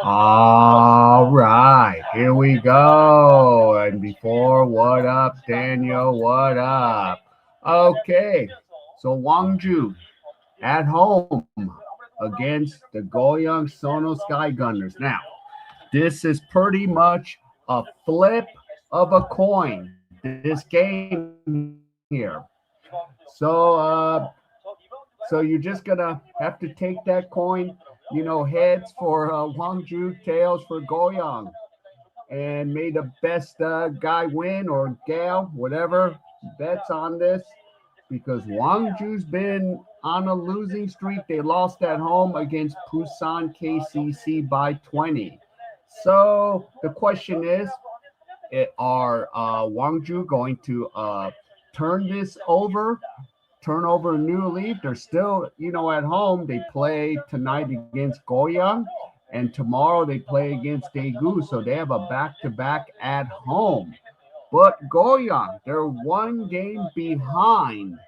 All right, here we go. And before, what up, Daniel? What up? Okay, so Wonju at home against the Goyang Sono Skygunners. Now, this is pretty much a flip of a coin, this game here. So, so you're just gonna have to take that coin, heads for Wangju, tails for Goyang, and may the best guy win or gal, whatever, bets on this because Wangju's been on a losing streak. They lost at home against Busan KCC by 20. So the question is, are Wangju going to turn this over, turn over a new leaf? They're still, at home. They play tonight against Goyang, and tomorrow they play against Daegu. So they have a back-to-back at home. But Goyang, they're one game behind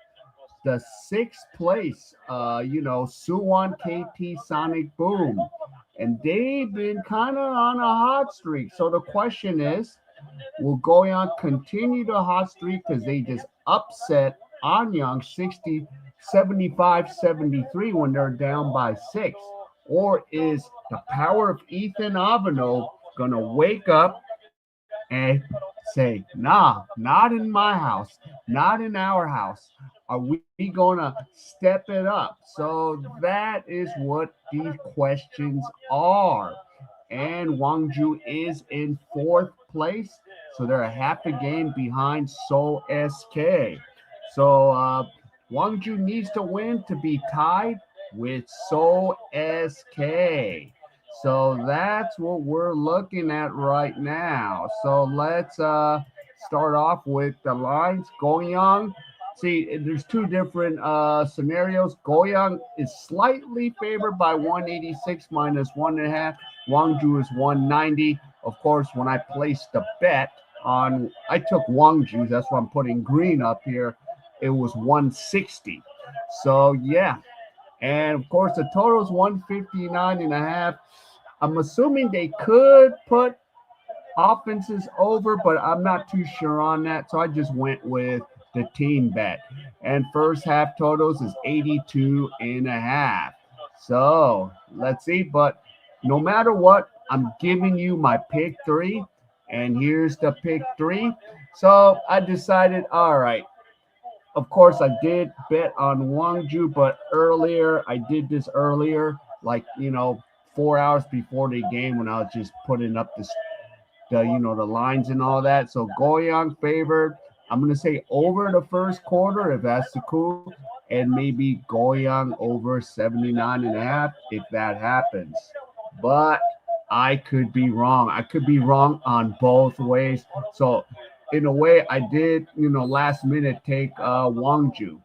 the sixth place, Suwon KT Sonic Boom. And they've been kind of on a hot streak. So the question is, will Goyang continue the hot streak because they just upset Anyang 75-73 when they're down by six? Or is the power of Ethan Avano going to wake up and say, nah, not in my house, not in our house? Are we going to step it up? So that is what these questions are. And Wangju is in fourth place. So they're a half a game behind Seoul SK. So Wangju needs to win to be tied with Seoul SK. So that's what we're looking at right now. So let's start off with the lines. Goyang. See, there's two different scenarios. Goyang is slightly favored by 186 minus 1.5. Wangju is 190. Of course, when I placed the bet on, I took Wangju. That's why I'm putting green up here. It was 160. So, yeah. And, of course, the total is 159.5. I'm assuming they could put offenses over, but I'm not too sure on that. So I just went with the team bet. And first half totals is 82.5. So let's see. But no matter what, I'm giving you my pick three. And here's the pick three. So I decided, all right. Of course, I did bet on Wangju, but I did this earlier, like, 4 hours before the game when I was just putting up the lines and all that. So Goyang favored. I'm going to say over the first quarter if that's the cool, and maybe Goyang over 79.5 if that happens. But I could be wrong. I could be wrong on both ways. So in a way, I did, last minute take Wangju.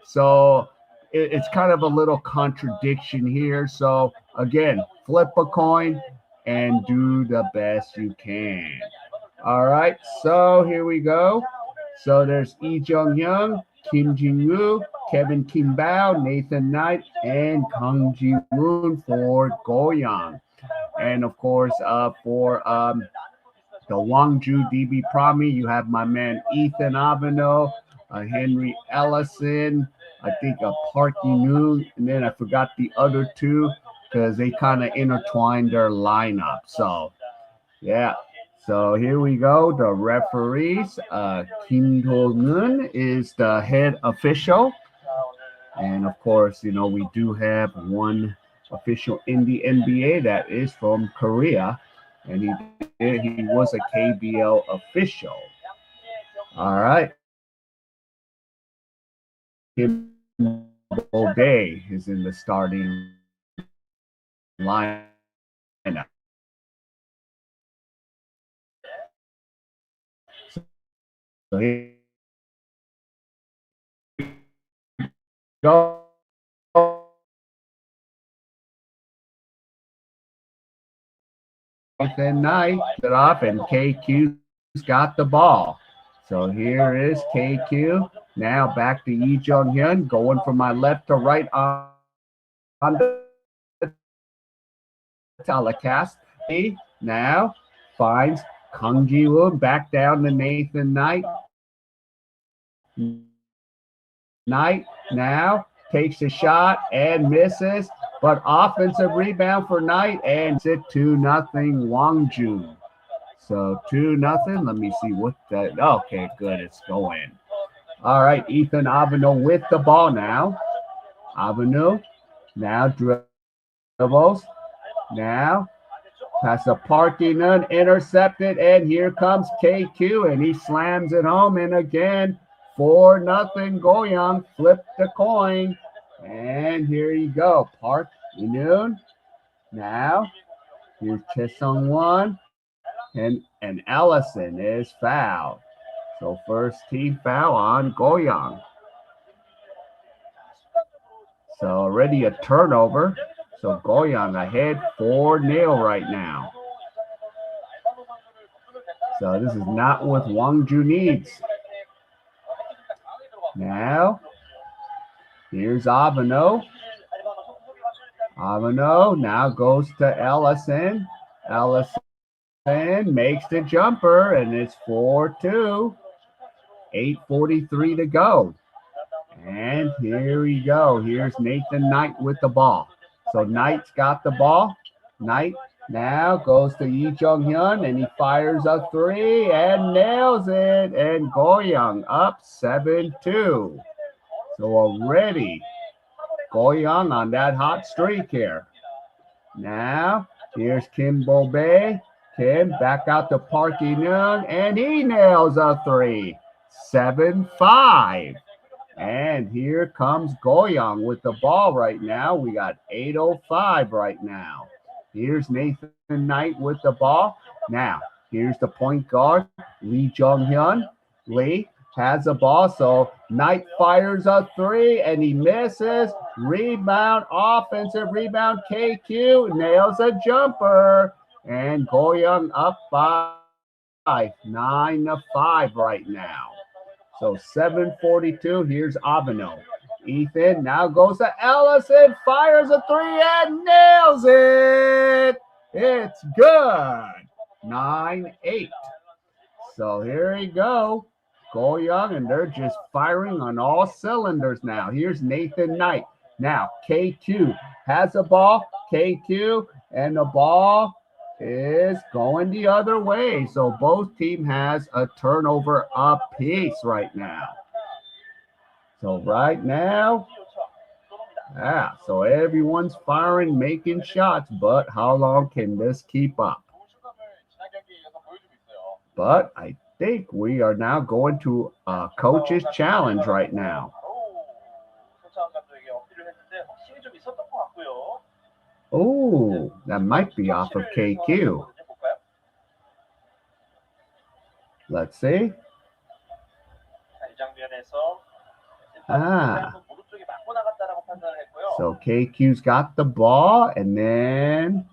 So it's kind of a little contradiction here. So again, flip a coin and do the best you can. All right, so here we go. So there's Lee Jung-hyun, Kim Jin-woo, Kevin Kim Bao, Nathan Knight, and Kang Ji-woon for Goyang. And of course, for the Wangju DB Promy, you have my man Ethan Aveno, Henry Ellison, I think Park Noon, and then I forgot the other two because they kind of intertwined their lineup. So, yeah. So here we go. The referees. Kim Do-eun is the head official. And of course, we do have one official in the NBA that is from Korea. And he was a KBL official. All right. Kim O'Day is in the starting lineup. So here go. Then night it off, and KQ's got the ball. So here is KQ. Now back to Lee Jung-hyun, going from my left to right on the telecast. Now finds Kang Ji-woon back down to Nathan Knight. Knight now takes a shot and misses, but offensive rebound for Knight, and it's 2-0 Wonju. So 2-0. Let me see what that. Okay, good. It's going. All right, Ethan Aveno with the ball now. Aveno now dribbles. Now pass a parking intercepted, and here comes K.A.E, and he slams it home. And again, 4-0 Goyang. Flip the coin, and here you go. Park Inun. Now here's Chesung-won, and Ellison is fouled. So first team foul on Goyang. So already a turnover. So Goyang ahead 4-0 right now. So this is not what Wonju needs. Now, here's Aveno. Aveno now goes to Ellison. Ellison makes the jumper, and it's 4-2. 8:43 to go. And here we go. Here's Nathan Knight with the ball. So Knight's got the ball. Knight now goes to Lee Jung-hyun, and he fires a three and nails it. And Goyang up 7-2. So already Goyang on that hot streak here. Now here's Kim Bo-bae. Kim back out to Park Inun, and he nails a three. 7-5. And here comes Goyang with the ball right now. We got 8:05 right now. Here's Nathan Knight with the ball. Now, here's the point guard, Lee Jung-hyun. Lee has the ball, so Knight fires a three, and he misses. Rebound, offensive rebound. K.A.E nails a jumper. And Goyang up by 9-5 right now. So 7:42. Here's Aveno. Ethan now goes to Ellison, fires a three and nails it. It's good. 9-8. So here we go. Goyang, and they're just firing on all cylinders now. Here's Nathan Knight. Now K.A.E has the ball. K.A.E, and the ball is going the other way. So both team has a turnover apiece right now. So right now, so everyone's firing, making shots, but how long can this keep up? But I think we are now going to a coach's challenge right now. Oh, that might be off of K.A.E. Let's see. So K.A.E's got the ball, and then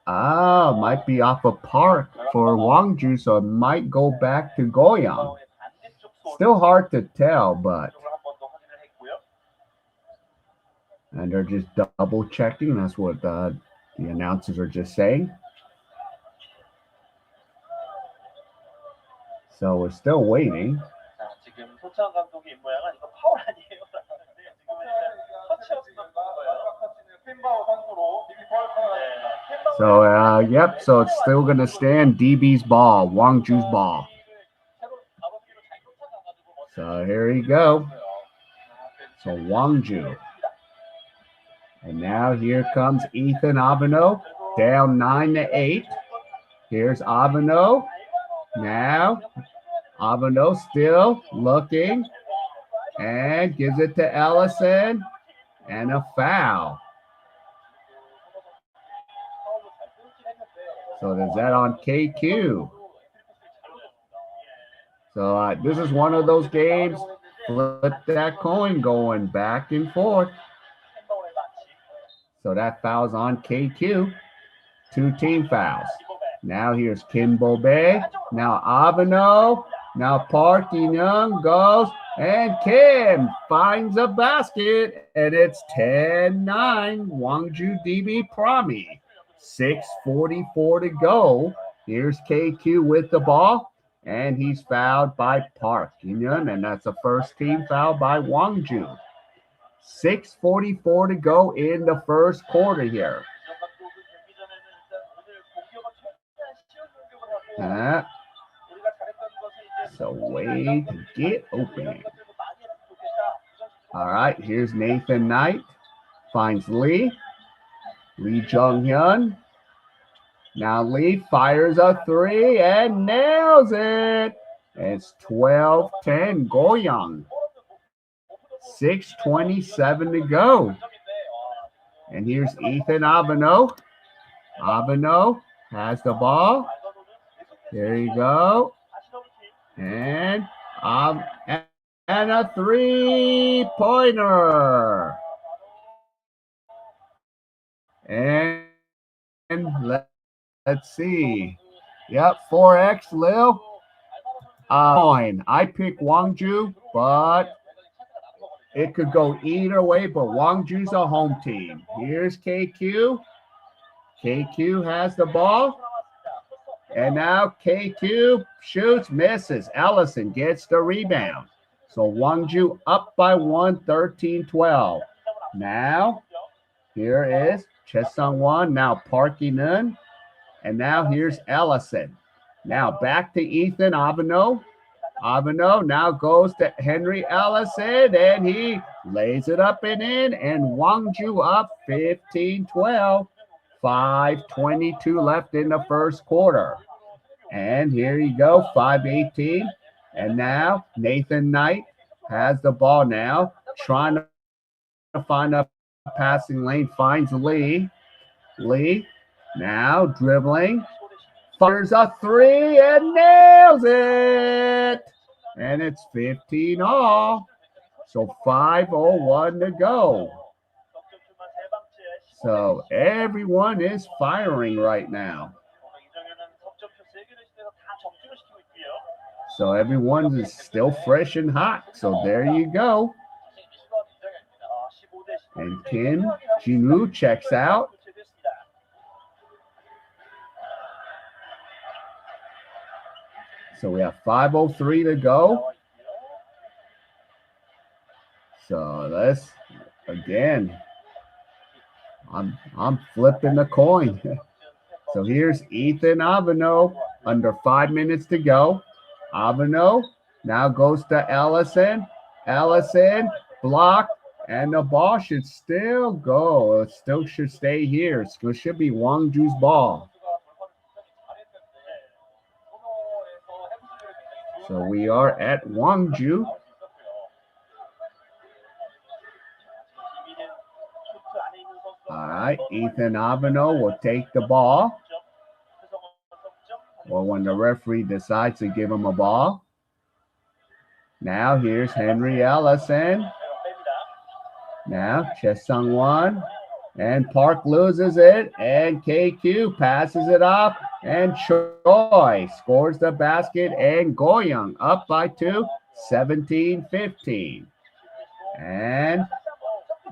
might be off of Park for Wonju, so it might go back to Goyang. Still hard to tell, but and they're just double checking. That's what the announcers are just saying. So we're still waiting. So yep. So it's still gonna stand DB's ball, Wonju's ball. So here you go. So Wonju. And now here comes Ethan Aveno, down 9-8. Here's Aveno. Now Aveno still looking and gives it to Ellison, and a foul. So is that on K.A.E? So this is one of those games, flip that coin, going back and forth. So that foul's on K.A.E. 2 team fouls. Now here's Kim Bo-bae. Now Aveno. Now Park Young goes, and Kim finds a basket, and it's 10-9. Wonju DB Promy. 6:44 to go. Here's KQ with the ball, and he's fouled by Park Young, and that's the first team foul by Wonju. 6:44 to go in the first quarter here. So way to get open. All right, here's Nathan Knight. Finds Lee. Lee Jung-hyun. Now Lee fires a three and nails it. It's 12-10 Goyang. 6:27 to go. And here's Ethan Abeno. Abeno has the ball. There you go. And a three-pointer. And let's see. Yep, 4X, Lil. I pick Wonju, but it could go either way, but Wonju's a home team. Here's KQ. KQ has the ball. And now KQ shoots, misses. Ellison gets the rebound. So Wonju up by 1, 13-12. Now, here is Chesung-won. Now Park In. And now here's Ellison. Now back to Ethan Abeno. Abeno now goes to Henry Ellison, and he lays it up and in, and Wonju up 15-12. 5:22 left in the first quarter. And here you go, 5:18. And now Nathan Knight has the ball now, trying to find a passing lane, finds Lee. Lee now dribbling, fires a three and nails it. And it's 15 all. So 5:01 to go. So everyone is firing right now. So everyone is still fresh and hot. So there you go. And Kim Jinwoo checks out. So we have 5:03 to go. So let's again. I'm flipping the coin. So here's Ethan Abeno. Under 5 minutes to go. Abeno now goes to Ellison. Ellison blocked, and the ball should still go. It still should stay here. It should be Wonju's ball. So we are at Wonju. All right, Ethan Abeno will take the ball. Or when the referee decides to give him a ball. Now here's Henry Ellison. Now Chesung-won. And Park loses it. And KQ passes it off. And Choi scores the basket. And Goyang up by 2, 17-15. And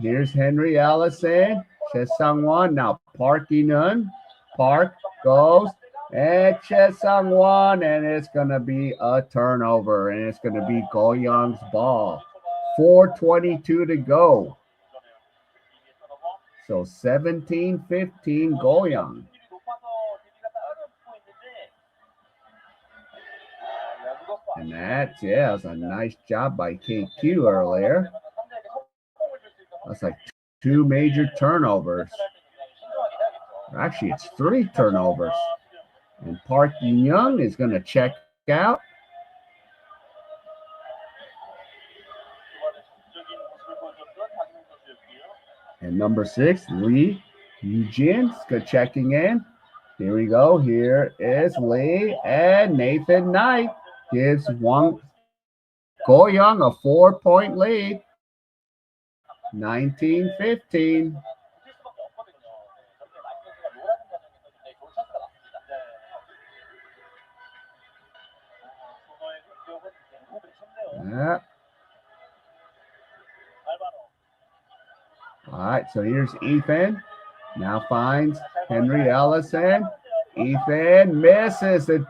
here's Henry Ellison. Chesung-won. Now Park In. Park goes. And Chesung-won. And it's going to be a turnover. And it's going to be Goyang's ball. 4:22 to go. So 17-15 Goyang. And that was a nice job by KQ earlier. That's like 2 major turnovers. Actually, it's 3 turnovers. And Park In-young is going to check out. And number 6, Lee Eugene, checking in. Here we go. Here is Lee, and Nathan Knight gives Goyang a 4-point lead. 19-15. Yeah. All right, so here's Ethan. Now finds Henry Ellison. Ethan misses the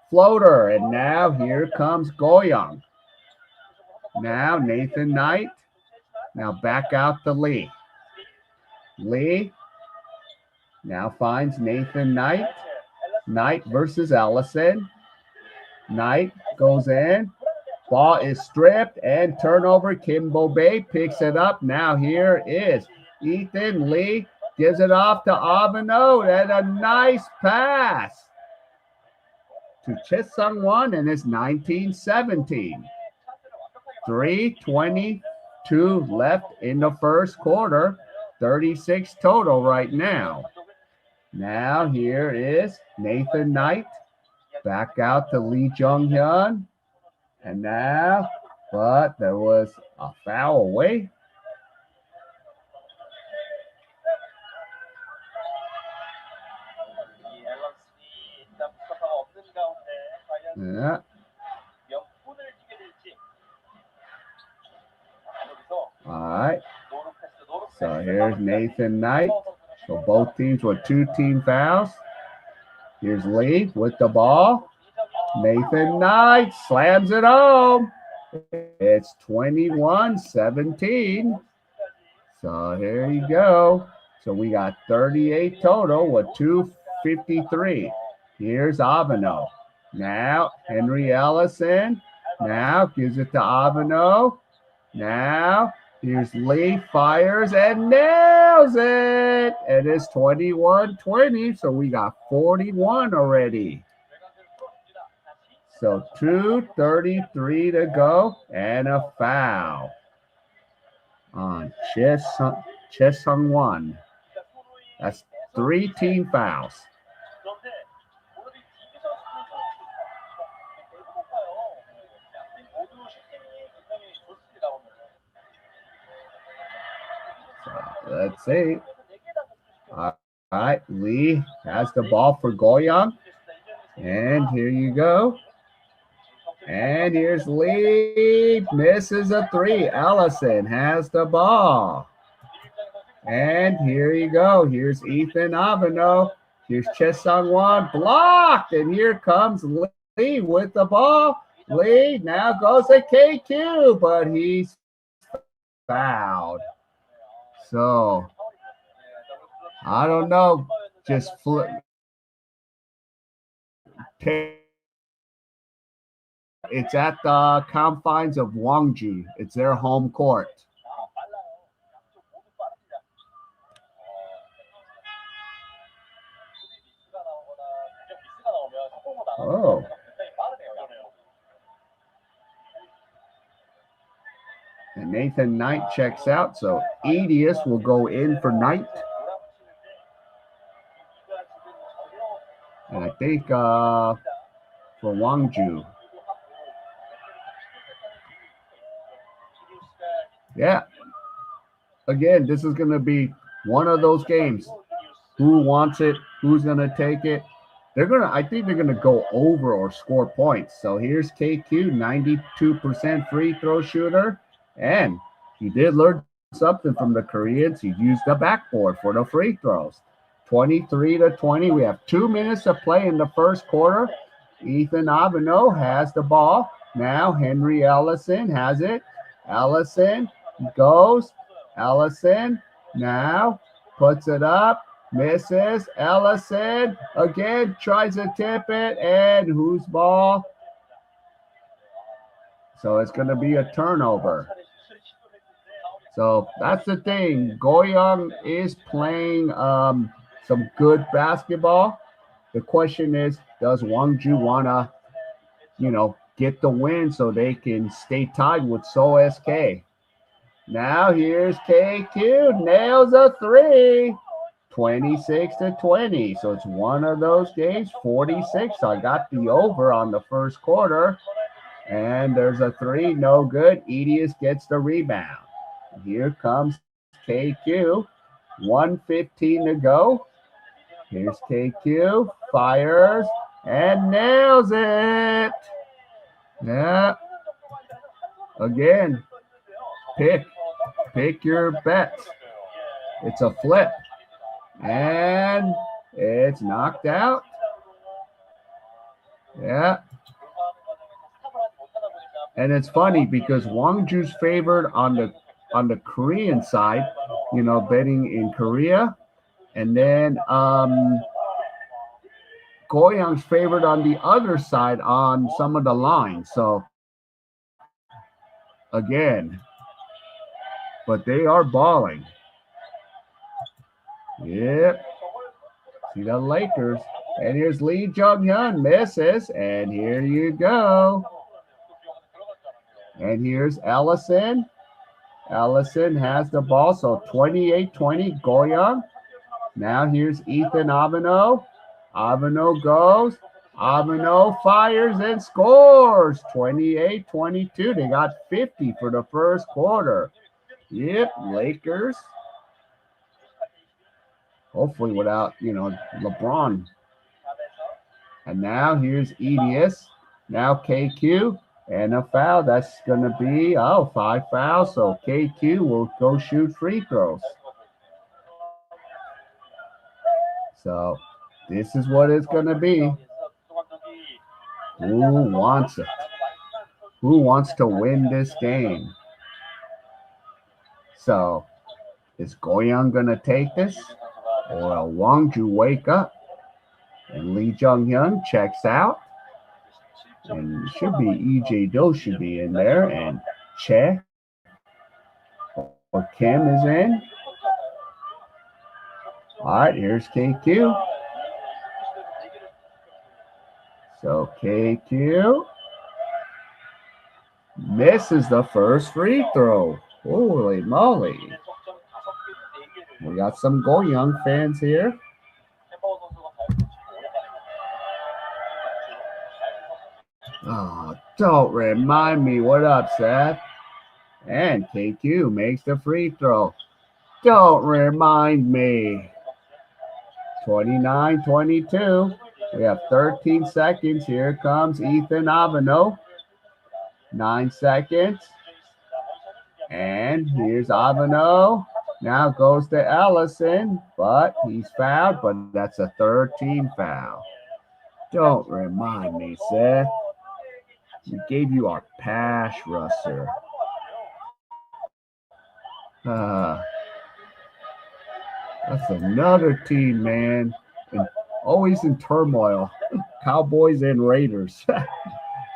floater. And now here comes Goyang. Now Nathan Knight. Now back out to Lee. Lee now finds Nathan Knight. Knight versus Ellison. Knight goes in. Ball is stripped and turnover. Kimbo Bay picks it up. Now here is Ethan. Lee gives it off to Avano and a nice pass to Chisung-won, and it's 19-17. 3:22 left in the first quarter. 36 total right now. Now here is Nathan Knight. Back out to Lee Jung-hyun. And now, but there was a foul away. Yeah. All right. So here's Nathan Knight. So both teams with 2 team fouls. Here's Lee with the ball. Nathan Knight slams it home. It's 21-17. So here you go. So we got 38 total with 2:53. Here's Avano. Now Henry Ellison. Now gives it to Avano. Now here's Lee, fires and nails it. And it's 21-20. So we got 41 already. So 2:33 to go and a foul on Chisung-won. That's 3 team fouls. So let's see. All right, Lee has the ball for Goyang. And here you go. And here's Lee, misses a 3. Ellison has the ball. And here you go. Here's Ethan Avano. Here's Chisung-won, blocked. And here comes Lee with the ball. Lee now goes to K.A.E, but he's fouled. So, I don't know. Just flip. It's at the confines of Wonju. It's their home court. Oh. And Nathan Knight checks out, so Edius will go in for Knight. And I think for Wonju. Yeah. Again, this is going to be one of those games. Who wants it? Who's going to take it? I think they're going to go over or score points. So here's K.A.E, 92% free throw shooter. And he did learn something from the Koreans. He used the backboard for the free throws. 23-20. We have 2 minutes to play in the first quarter. Ethan Avano has the ball. Now Henry Ellison has it. Ellison goes. Ellison now puts it up. Misses. Ellison again tries to tip it. And whose ball? So it's going to be a turnover. So that's the thing. Goyang is playing some good basketball. The question is, does Wonju want to, get the win so they can stay tied with Seoul SK? Now here's K.A.E. Nails a 3. 26-20. So it's one of those games. 46. So I got the over on the first quarter. And there's a 3. No good. Edius gets the rebound. Here comes K.A.E. 1:15 to go. Here's K.A.E. Fires and nails it. Yeah. Again, pick your bets. It's a flip. And it's knocked out. Yeah. And it's funny because Wonju's favored on the Korean side, betting in Korea. And then Goyang's favored on the other side on some of the lines. So again, but they are balling. Yep. See the Lakers. And here's Lee Jung-hyun, misses. And here you go. And here's Ellison. Ellison has the ball. So 28-20, Goyang. Now here's Ethan Aveno. Aveno goes. Aveno fires and scores. 28-22. They got 50 for the first quarter. Yep, Lakers. Hopefully without, LeBron. And now here's Edius. Now KQ. And a foul. That's going to be, 5 fouls. So KQ will go shoot free throws. So this is what it's going to be. Who wants it? Who wants to win this game? So is Goyang going to take this? Or will Wonju wake up? And Lee Jung-hyun checks out. And it should be EJ Do should be in there. And Che or Kim is in. All right, here's KQ. So KQ misses the first free throw. Holy moly. We got some Goyang fans here. Oh, don't remind me. What up, Seth? And KQ makes the free throw. Don't remind me. 29-22. We have 13 seconds. Here comes Ethan Aveno. 9 seconds. And here's Aveno. Now goes to Ellison, but he's fouled, but that's a 13 foul. Don't remind me, Seth. We gave you our pass rusher. That's another team, man. And always in turmoil. Cowboys and Raiders.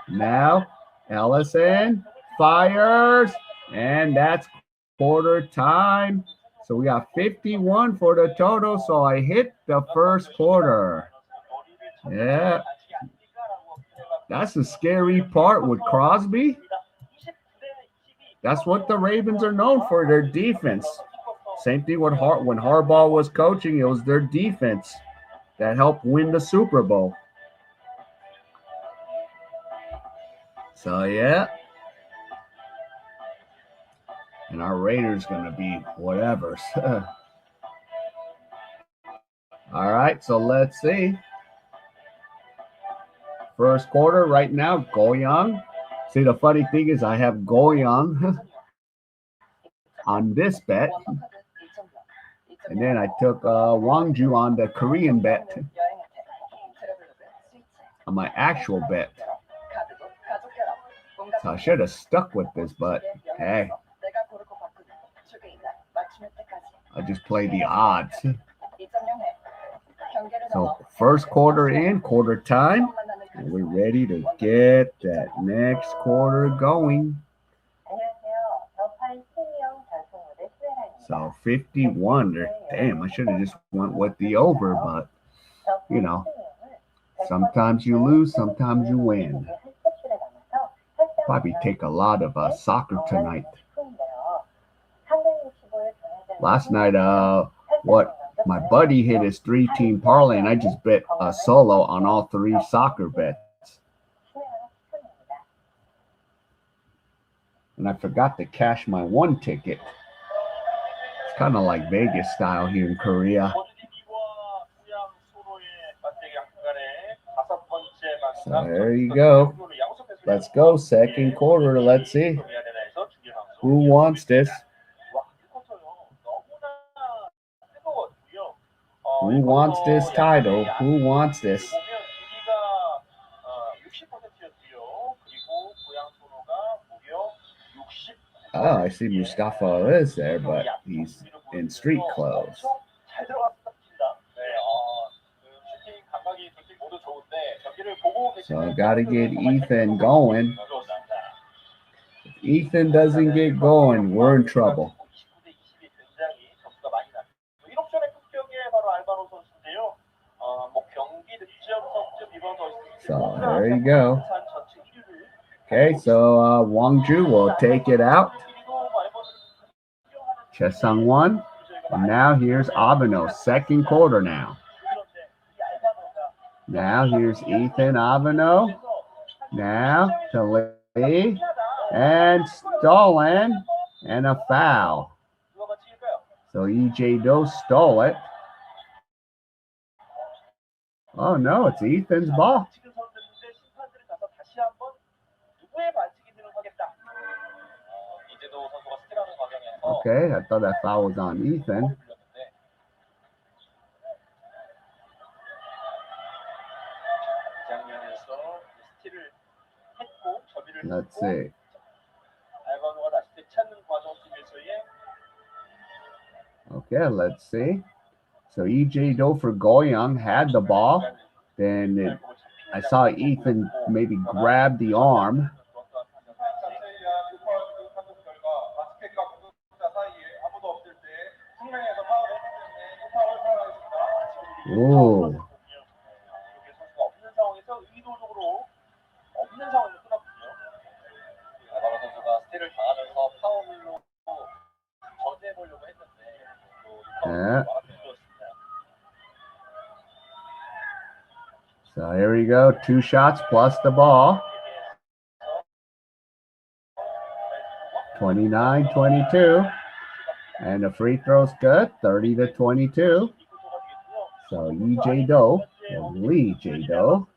Now, Ellison fires, and that's quarter time. So we got 51 for the total. So I hit the first quarter. Yeah. That's the scary part with Crosby. That's what the Ravens are known for, their defense. Same thing with when Harbaugh was coaching, it was their defense that helped win the Super Bowl. So, yeah. And our Raiders going to be whatever. All right, so let's see. First quarter right now, Goyang. See, the funny thing is I have Goyang on this bet. And then I took Wonju on the Korean bet. On my actual bet. So I should have stuck with this, but hey. I just play the odds. So first quarter in, quarter time. And we're ready to get that next quarter going. So 51. Damn, I should have just went with the over, but sometimes you lose, sometimes you win. Probably take a lot of soccer tonight. Last night, my buddy hit his 3-team parlay, and I just bet a solo on all 3 soccer bets. And I forgot to cash my 1 ticket. It's kind of like Vegas style here in Korea. So there you go. Let's go. Second quarter. Let's see. Who wants this? Who wants this title? Who wants this? Oh, I see Mustafa is there, but he's in street clothes. So I got to get Ethan going. If Ethan doesn't get going, we're in trouble. So there you go. Okay, so Wonju will take it out. Chesung won. And now here's Abeno, second quarter now. Now here's Ethan Abeno. Now to Lee. And stolen. And a foul. So EJ Do stole it. Oh no, it's Ethan's ball. Okay, I thought that foul was on Ethan. Let's see. Okay, let's see. So EJ Do for Goyang had the ball. Then I saw Ethan maybe grab the arm. Ooh. Yeah. So here we go. 2 shots plus the ball. 29-22. And the free throw's good. 30-22. So EJ Do will lead J Do.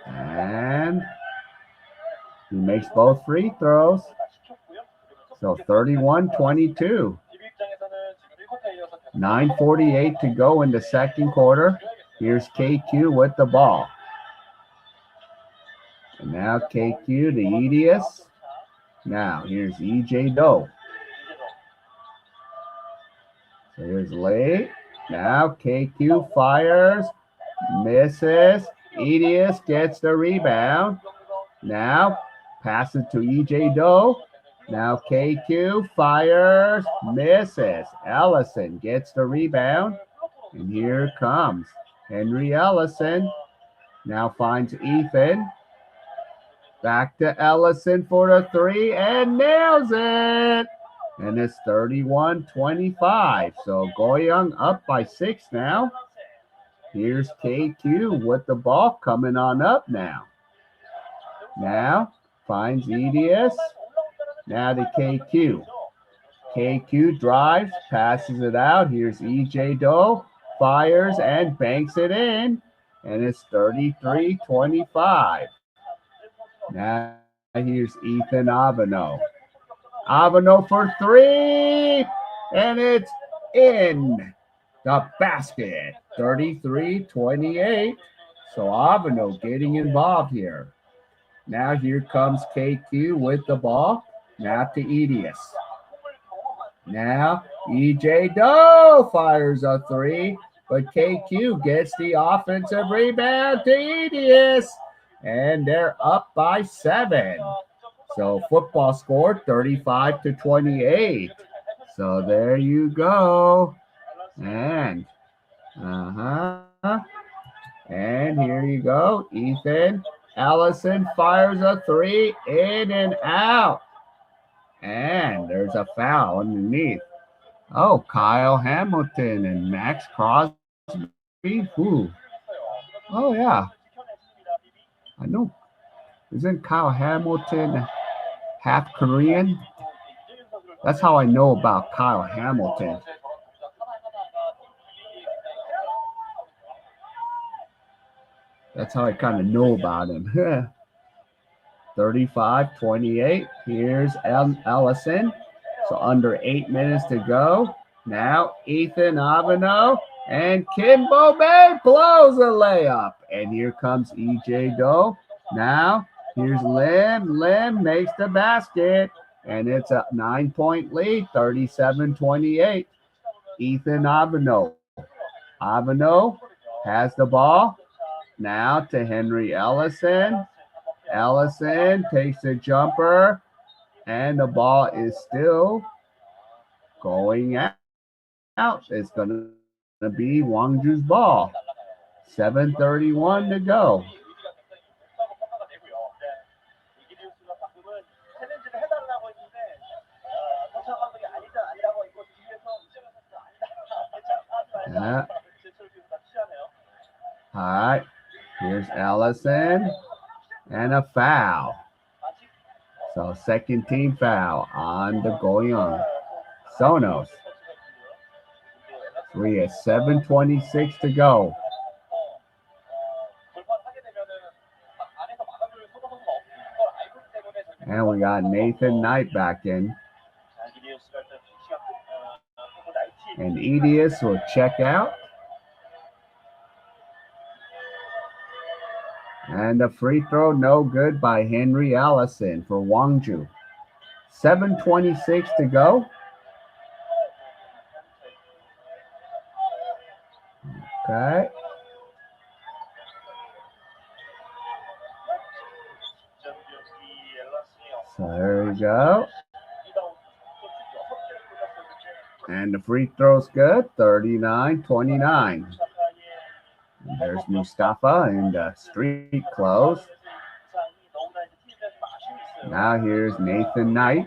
And he makes both free throws. So 31-22. 9:48 to go in the second quarter. Here's KQ with the ball. And now KQ to Edius. Now here's EJ Do. So here's Lee. Now KQ fires. Misses. Edius gets the rebound. Now pass it to EJ Do. Now KQ fires. Misses. Ellison gets the rebound. And here comes Henry Ellison. Now finds Ethan. Back to Ellison for the 3 and nails it. And it's 31-25. So Goyang up by 6 now. Here's KQ with the ball coming on up now. Now finds Edius. Now to KQ. KQ drives, passes it out. Here's EJ Do. Fires and banks it in. And it's 33-25. Now here's Ethan Abeno. Abeno for 3. And it's in the basket. 33-28. So Abeno getting involved here. Now here comes KQ with the ball. Now to Edius. Now EJ Do fires a 3. But KQ gets the offensive rebound to Edius. And they're up by 7. So football score 35-28. So there you go. And and here you go. Ethan Ellison fires a 3 in and out. And there's a foul underneath. Oh, Kyle Hamilton and Max Crosby. Ooh. Oh, yeah. I know. Isn't Kyle Hamilton half Korean? That's how I know about Kyle Hamilton. That's how I kind of know about him. 35-28. Here's Ellison. So under 8 minutes to go. Now Ethan Aveno and Kimbo Bay blows a layup. And here comes EJ Doe. Now here's Lim. Lim makes the basket. And it's a 9-point lead, 37-28. Ethan Aveno. Aveno has the ball. Now to Henry Ellison. Ellison takes a jumper. And the ball is still going out. It's going to be Wonju's ball. 7:31 to go. Yeah. All right. Here's Ellison. And a foul. So second team foul on the Goyang Sonos. We have 7:26 to go. And we got Nathan Knight back in. And Edius will check out. And the free throw no good by Henry Allison for Wonju. 7:26 to go. Okay. So there we go. And the free throw's good. 39-29. And there's Mustafa in the street clothes. Now here's Nathan Knight.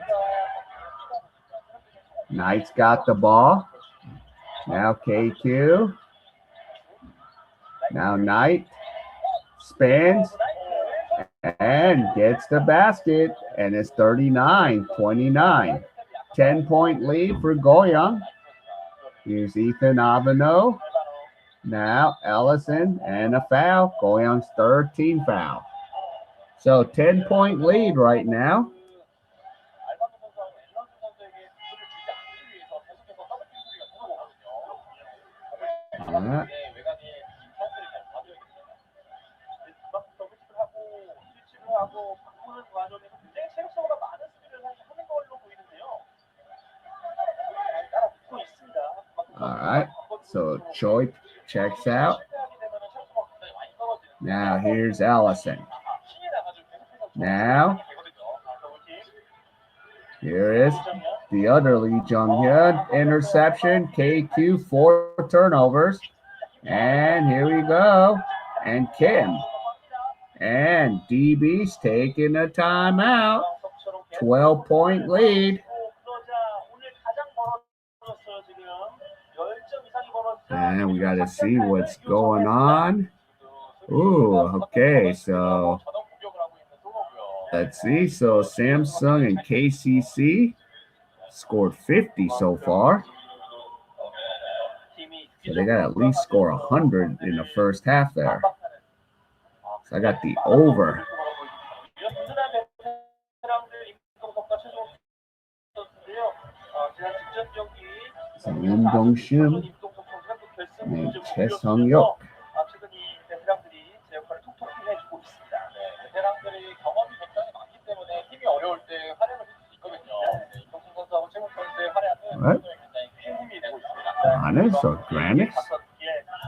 Knight's got the ball. Now KQ. Now Knight spins and gets the basket. And it's 39-29. 10-point lead for Goyang. Here's Ethan Aveno. Now Ellison and a foul. Goyang's third team foul. So 10-point lead right now. All right. All right. So Choi checks out. Now here's Allison. Now here is the other Lee Jung-hyun interception. KQ 4 turnovers. And here we go. And Kim. And DB's taking a timeout. 12-point lead. And we got to see what's going on. Ooh, okay. So let's see. So Samsung and KCC scored 50 so far. So they got to at least score 100 in the first half there. So I got the over. So Lim Dong-shim and Choi Sung-yok. What? Honest or granite?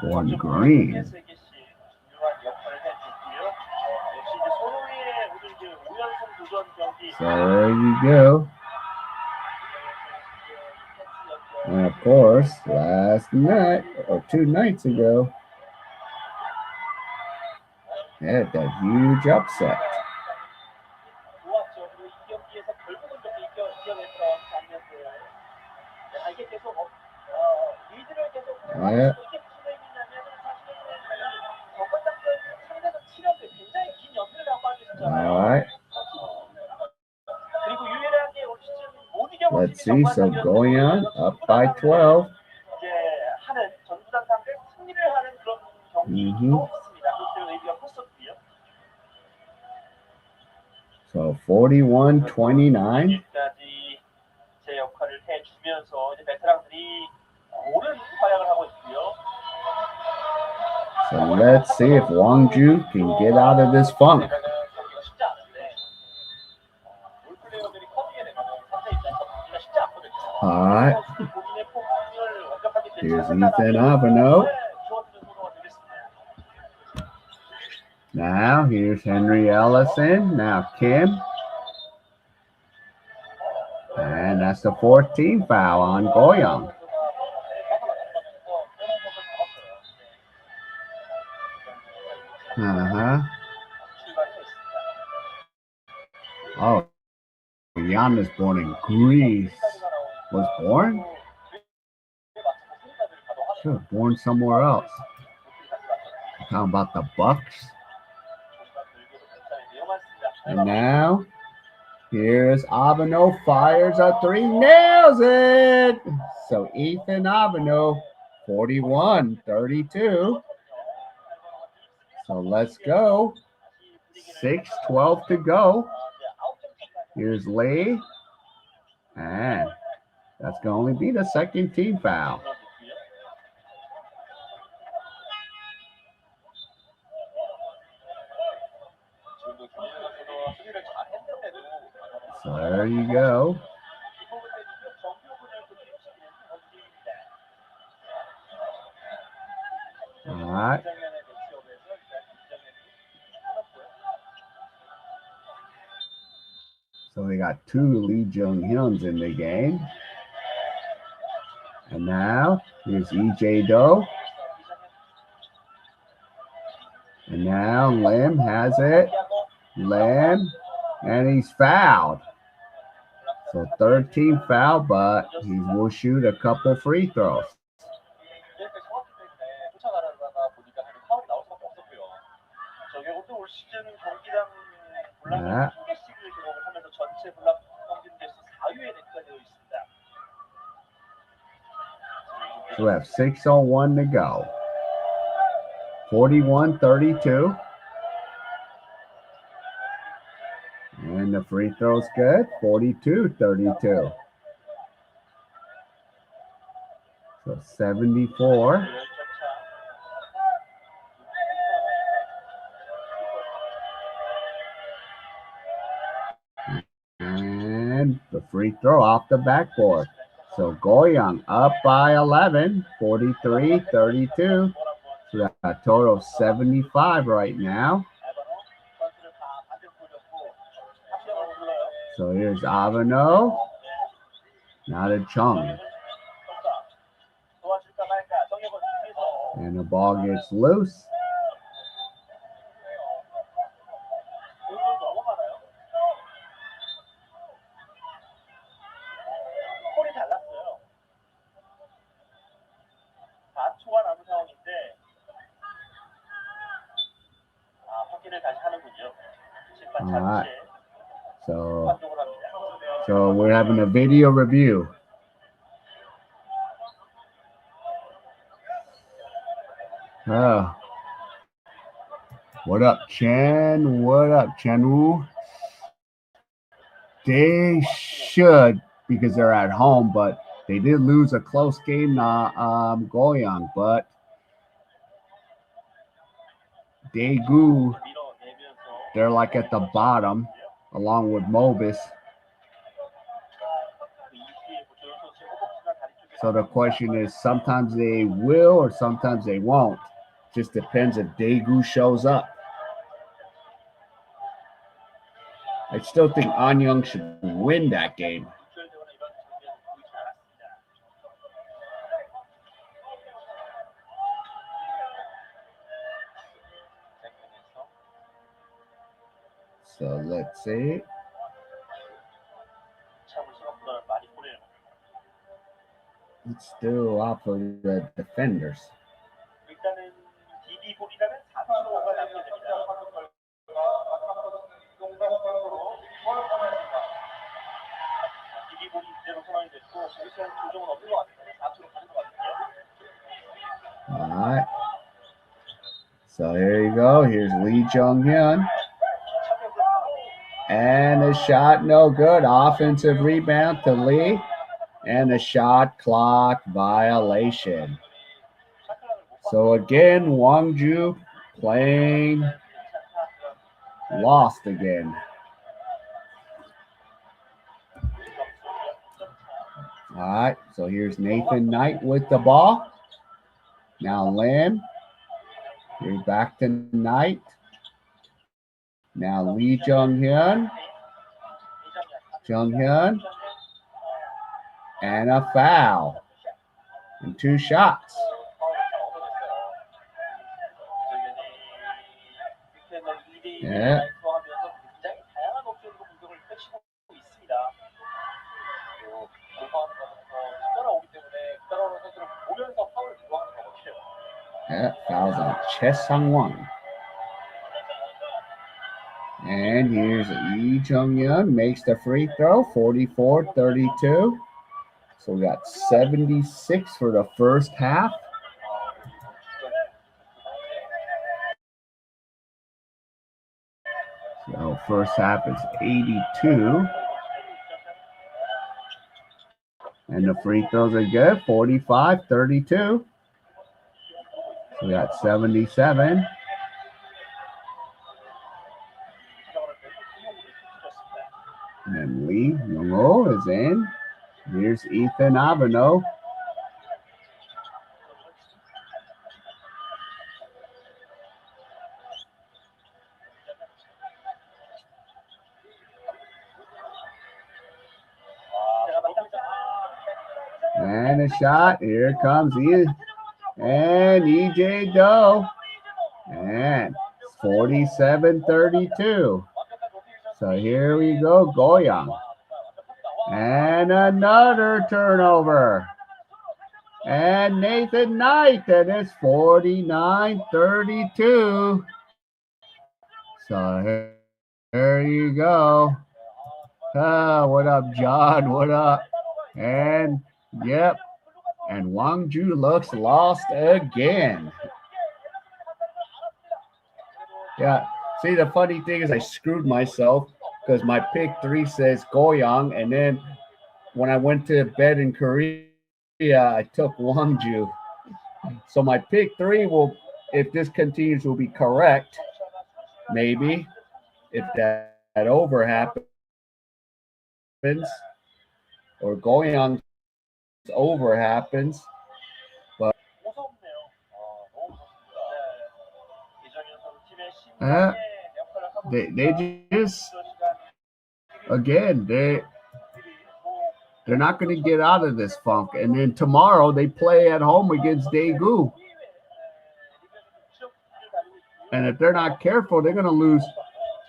One green. So there you go. And of course, last night or 2 nights ago, they had that huge upset. Yeah. All right. Let's see. So Goyang up by 12. So 41-29. 제 역할을 해주면서 이제 베테랑들이 옳은 활약을 하고 있고요. So let's see if Wonju can get out of this funk. 경기가 쉽지 않은데 롤플레이어들이 커지게 되면 상대 입장에서 경기가 쉽지 않거든요. All right. 본인의 포문을 완벽하게 Here's Ethan Avano. 주어지는 선수가 되겠습니다. Now here's Henry Ellison. Now Kim. And that's the 14th foul on Goyang. Oh, Giannis born in Greece. Was born? Should have born somewhere else. Talking about the Bucks. And now, here's Avano, fires a three, nails it. So Ethan Avano, 41-32. So let's go. 6:12 to go. Here's Lee. And that's going to only be the second team foul. So there you go. All right. So they got two Lee Jung-hyuns in the game. And now here's EJ Do. And now Lim has it. Lim. And he's fouled. So 13 foul, but he will shoot a couple free throws. Yeah. So we have 6:01 to go. 41-32. And the free throw's good. 42-32. So 74. And the free throw off the backboard. So Goyang up by 11, 43-32. So that's a total of 75 right now. So here's Avano. Now to Chung. And the ball gets loose. All right. So we're having a video review. What up, Chen? What up, Chen-Woo? They should, because they're at home, but they did lose a close game, Goyang, but Daegu, they're like at the bottom, along with Mobis. So the question is, sometimes they will or sometimes they won't. Just depends if Daegu shows up. I still think Anyang should win that game. So let's see. It's still off of the defenders. All right. So here you go. Here's Lee Jung-hyun. And a shot no good. Offensive rebound to Lee. And a shot clock violation. So again, Wonju playing lost again. All right, so here's Nathan Knight with the ball. Now Lim. Here's back to Knight. Now Lee Jung-hyun. Jung-hyun. And a foul. And 2 shots. Yeah. Yeah, fouls on Choi Sang-won. And here's Lee Jung-hyun makes the free throw, 44-32. So we got 76 for the first half. So first half is 82. And the free throws are good, 45-32. So we got 77. And then Lee Jung-ho is in. Here's Ethan Avano. And a shot. Here comes and EJ Doe. And 47-32. So here we go, Goyang. And another turnover. And Nathan Knight, and it's 49-32. So here you go. What up, John? What up? And yep. And Wonju looks lost again. Yeah. See, the funny thing is I screwed myself because my pick 3 says Goyang, and then when I went to bed in Korea, I took Wonju. So my pick 3 will, if this continues, will be correct. Maybe if that over happens, or Goyang's over happens. But they just, again, they're not going to get out of this funk. And then tomorrow they play at home against Daegu. And if they're not careful, they're going to lose.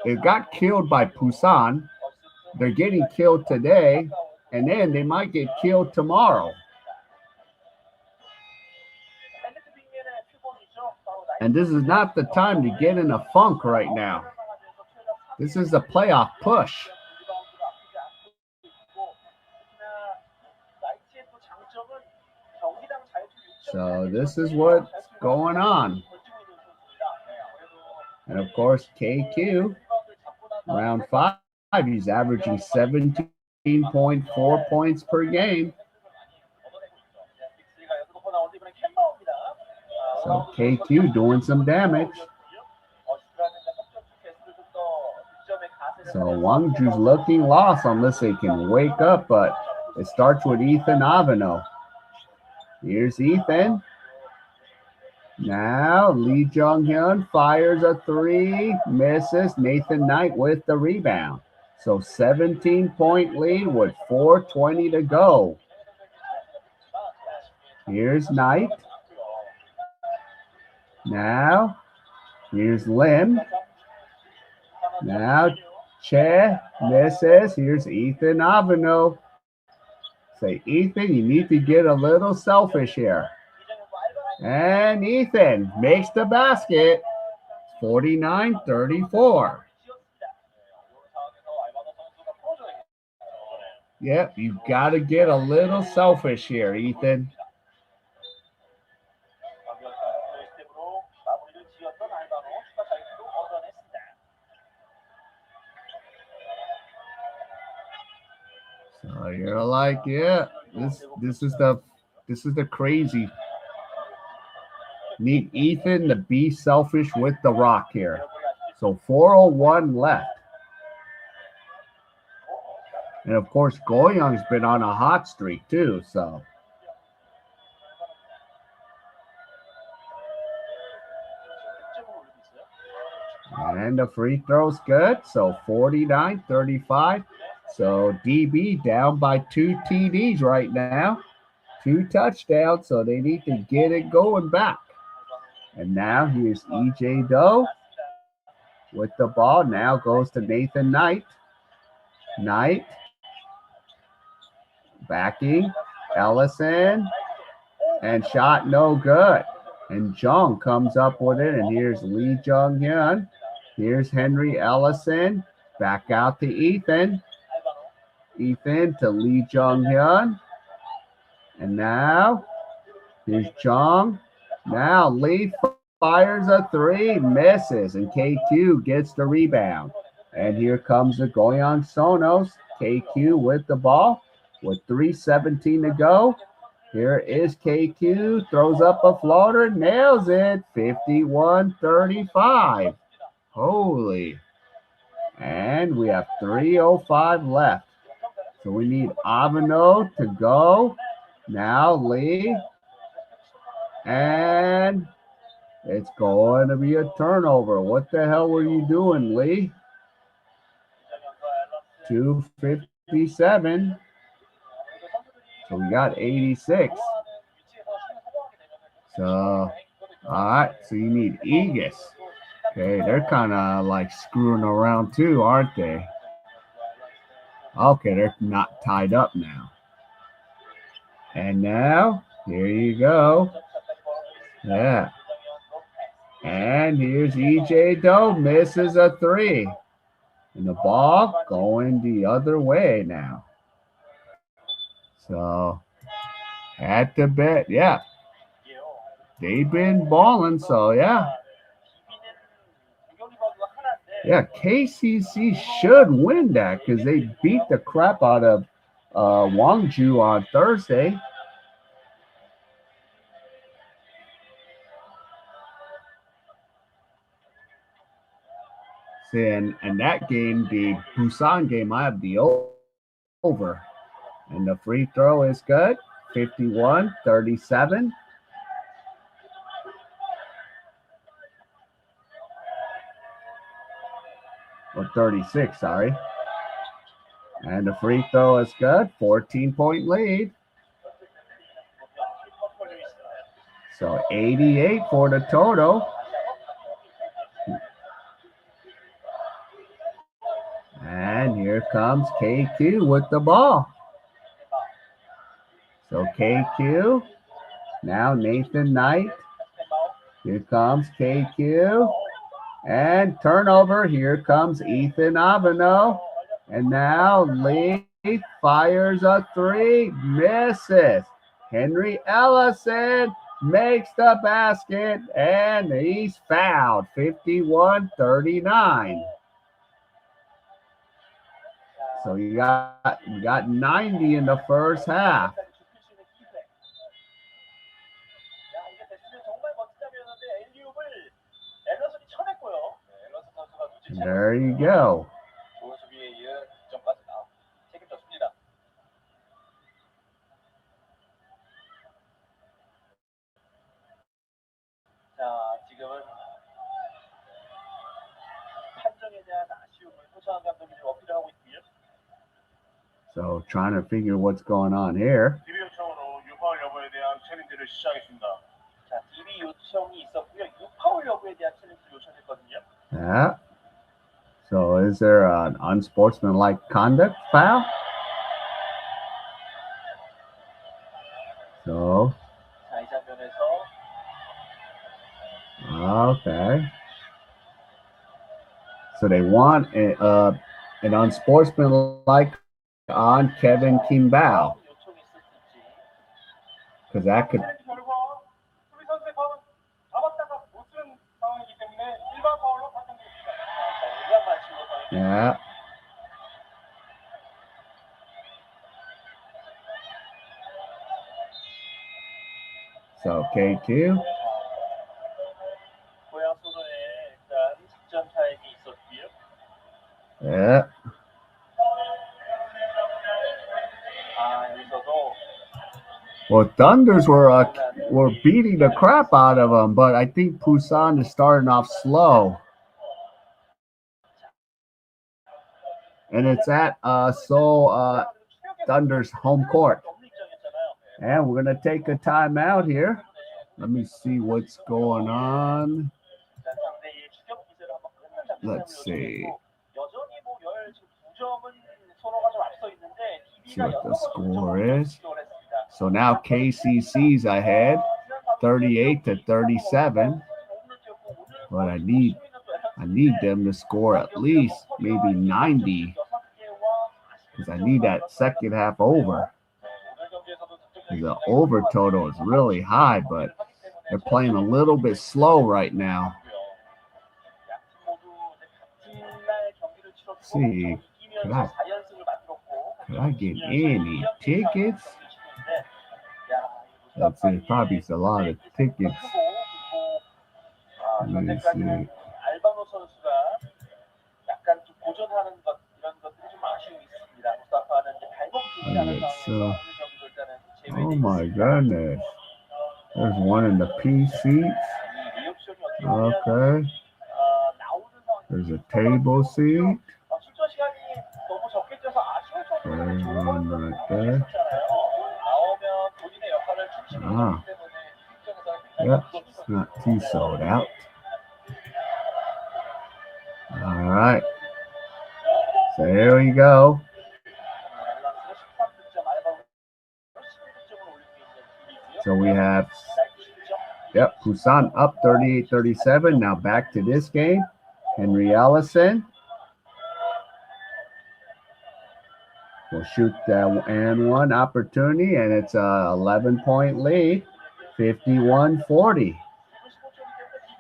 They got killed by Busan. They're getting killed today. And then they might get killed tomorrow. And this is not the time to get in a funk right now. This is a playoff push. So this is what's going on. And of course, K.A.E, round 5, he's averaging 17.4 points per game. So K.A.E doing some damage. So Wonju's looking lost unless they can wake up, but it starts with Ethan Avano. Here's Ethan. Now Lee Jung-hyun fires a 3, misses. Nathan Knight with the rebound. So 17-point lead with 4:20 to go. Here's Knight. Now here's Lim. Now Che misses. Here's Ethan Avano. Say, Ethan, you need to get a little selfish here. And Ethan makes the basket. 49-34. Yep, you got to get a little selfish here, Ethan. You're like, yeah, this is the crazy. Need Ethan to be selfish with the rock here. So 401 left. And of course, Goyang's been on a hot streak too, so. And the free throw's good. So 49-35. So DB down by 2 TDs right now. 2 touchdowns, so they need to get it going back. And now here's EJ Doe with the ball. Now goes to Nathan Knight. Knight backing. Ellison. And shot no good. And Jung comes up with it. And here's Lee Jung Hyun. Here's Henry Ellison. Back out to Ethan. Ethan to Lee Jung Hyun. And now here's Jung. Now Lee fires a 3, misses, and KQ gets the rebound. And here comes the Goyang Sonos. KQ with the ball with 3:17 to go. Here is KQ, throws up a floater, nails it, 51-35. Holy. And we have 3:05 left. So we need Avano to go. Now Lee. And it's going to be a turnover. What the hell were you doing, Lee? 2:57. So we got 86. So, all right. So you need Aegis. Okay, they're kind of like screwing around too, aren't they? Okay, they're not tied up now. And now, here you go. Yeah. And here's EJ Doe, misses a 3. And the ball going the other way now. So, had to bet, yeah. They've been balling, so yeah. Yeah, KCC should win that because they beat the crap out of Wonju on Thursday. See, and that game, the Busan game, I have the over. And the free throw is good. 51-37. Or 36, sorry. And the free throw is good. 14-point lead. So 88 for the total. And here comes KQ with the ball. So KQ. Now Nathan Knight. Here comes KQ. And turnover. Here comes Ethan Avano. And now Lee fires a 3. Misses. Henry Ellison makes the basket. And he's fouled. 51-39. So you got 90 in the first half. And there you go. 지금은 판정에 대한 아쉬움을 호소한 감독이 좀 어필을 하고 있고요. So trying to figure what's going on here. DB 요청으로 유파울 여부에 대한 챌린지를 시작했습니다. 자, DB 요청이 있었고요. 유파울 여부에 대한 챌린지를 요청했거든요. Yeah. So is there an unsportsmanlike conduct foul? So. 자, 이 장면에서. Okay. So they want an unsportsmanlike on Kevin Kimball. Because that could. Yeah. K.A.E. 고양 소노에 일단 작전 타임이 있었고요. Yeah. 여기서도 Well, Thunders were beating the crap out of them, but I think Busan is starting off slow. And it's at Seoul Thunder's home court. And we're going to take a timeout here. Let me see what's going on. Let's see. See what the score is. So now KCC's ahead, 38-37. But I need them to score at least maybe 90, because I need that second half over. The over total is really high, but they're playing a little bit slow right now. Let's see, could I get any tickets? Let's see, probably a lot of tickets. Let me see. Oh my goodness. There's one in the P seats. Okay. There's a table seat. There's one right there. Yep, it's not too sold out. All right. So here we go. So we have, Busan up 38-37. Now back to this game. Henry Ellison will shoot that and one opportunity, and it's a 11-point lead, 51-40.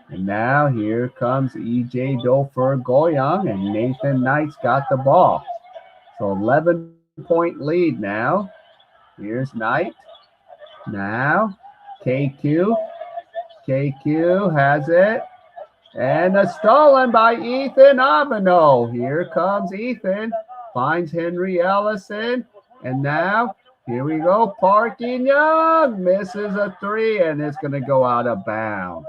And now here comes E.J. Do for Goyang, and Nathan Knight's got the ball. So 11-point lead now. Here's Knight. Now K.A.E. has it. And a stolen by Ethan Aveno. Here comes Ethan. Finds Henry Ellison. And now, here we go. Park In-young misses a three, and it's going to go out of bounds.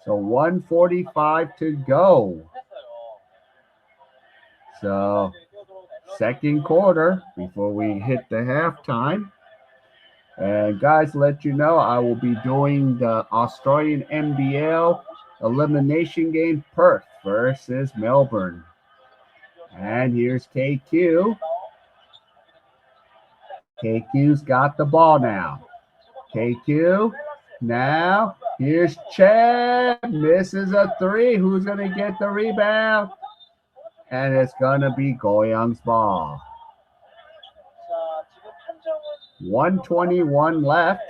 So 1:45 to go. So second quarter before we hit the halftime. And guys, let you know, I will be doing the Australian NBL elimination game, Perth versus Melbourne. And here's K.A.E. K.A.E.'s got the ball now. K.A.E. Now, here's Chad. Misses a three. Who's going to get the rebound? And it's going to be Goyang's ball. 1:21 left.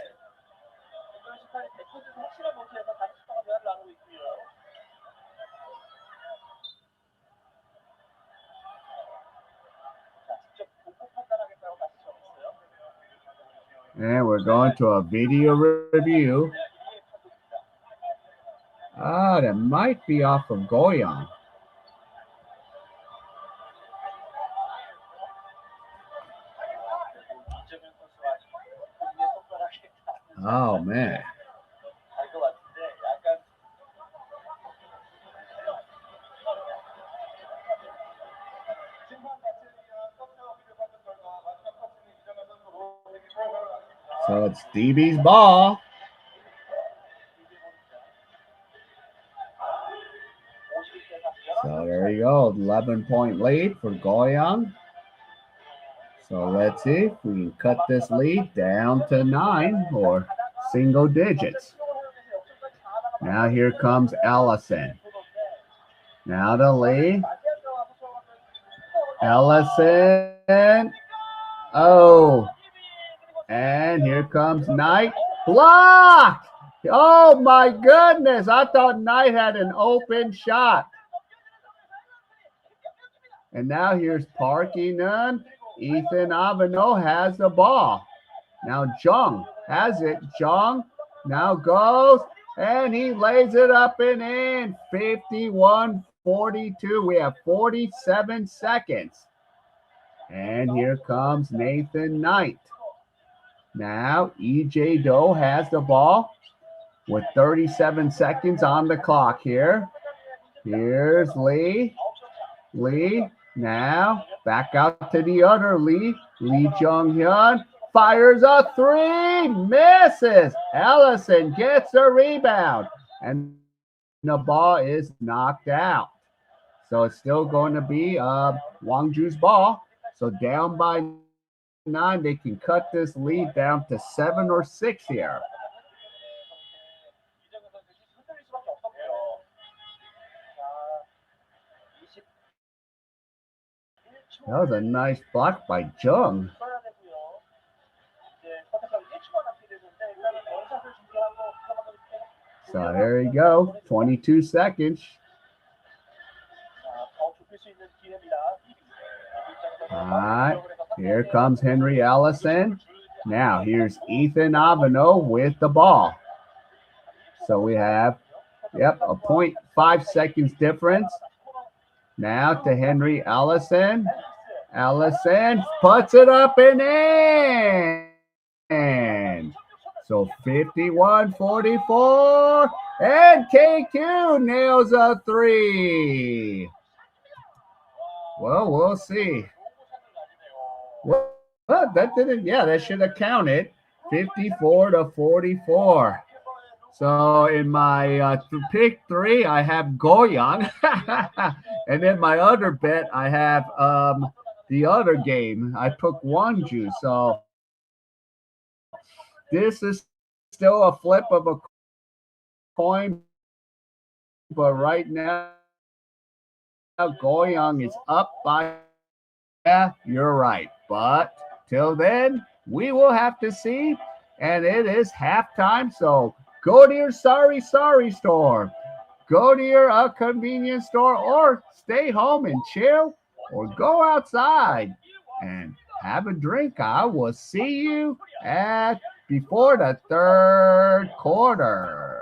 And we're going to a video review. That might be off of Goyang. Oh, man. So it's DB's ball. So there you go, 11-point lead for Goyang. So let's see if we can cut this lead down to 9 or single digits. Now here comes Ellison. Now the lead. Ellison. Oh. And here comes Knight. Blocked! Oh my goodness. I thought Knight had an open shot. And now here's Parky Nunn. Ethan Aveno has the ball. Now Jung has it. Jung Now goes, and he lays it up and in. 51-42. We have 47 seconds. And here comes Nathan Knight. Now EJ Doe has the ball with 37 seconds on the clock here. Here's Lee. Lee now back out to the other Lee. Lee Jung-hyun fires a three, misses. Ellison gets a rebound, and the ball is knocked out. So it's still going to be Wonju's ball. So down by 9, they can cut this lead down to 7 or 6 here. That was a nice block by Jung. So there you go, 22 seconds. All right, here comes Henry Ellison. Now here's Ethan Aveno with the ball. So we have, a 0.5 seconds difference. Now to Henry Ellison. Ellison puts it up and in. So 51-44. And K.A.E nails a three. Well, we'll see. Well, that didn't, that should have counted. 54-44. So in my pick 3, I have Goyang. And then my other bet, I have the other game. I took Wonju. So this is still a flip of a coin. But right now, Goyang is up by. Yeah, you're right. But till then, we will have to see. And it is halftime. So go to your sorry store. Go to your convenience store, or stay home and chill, or go outside and have a drink. I will see you before the third quarter.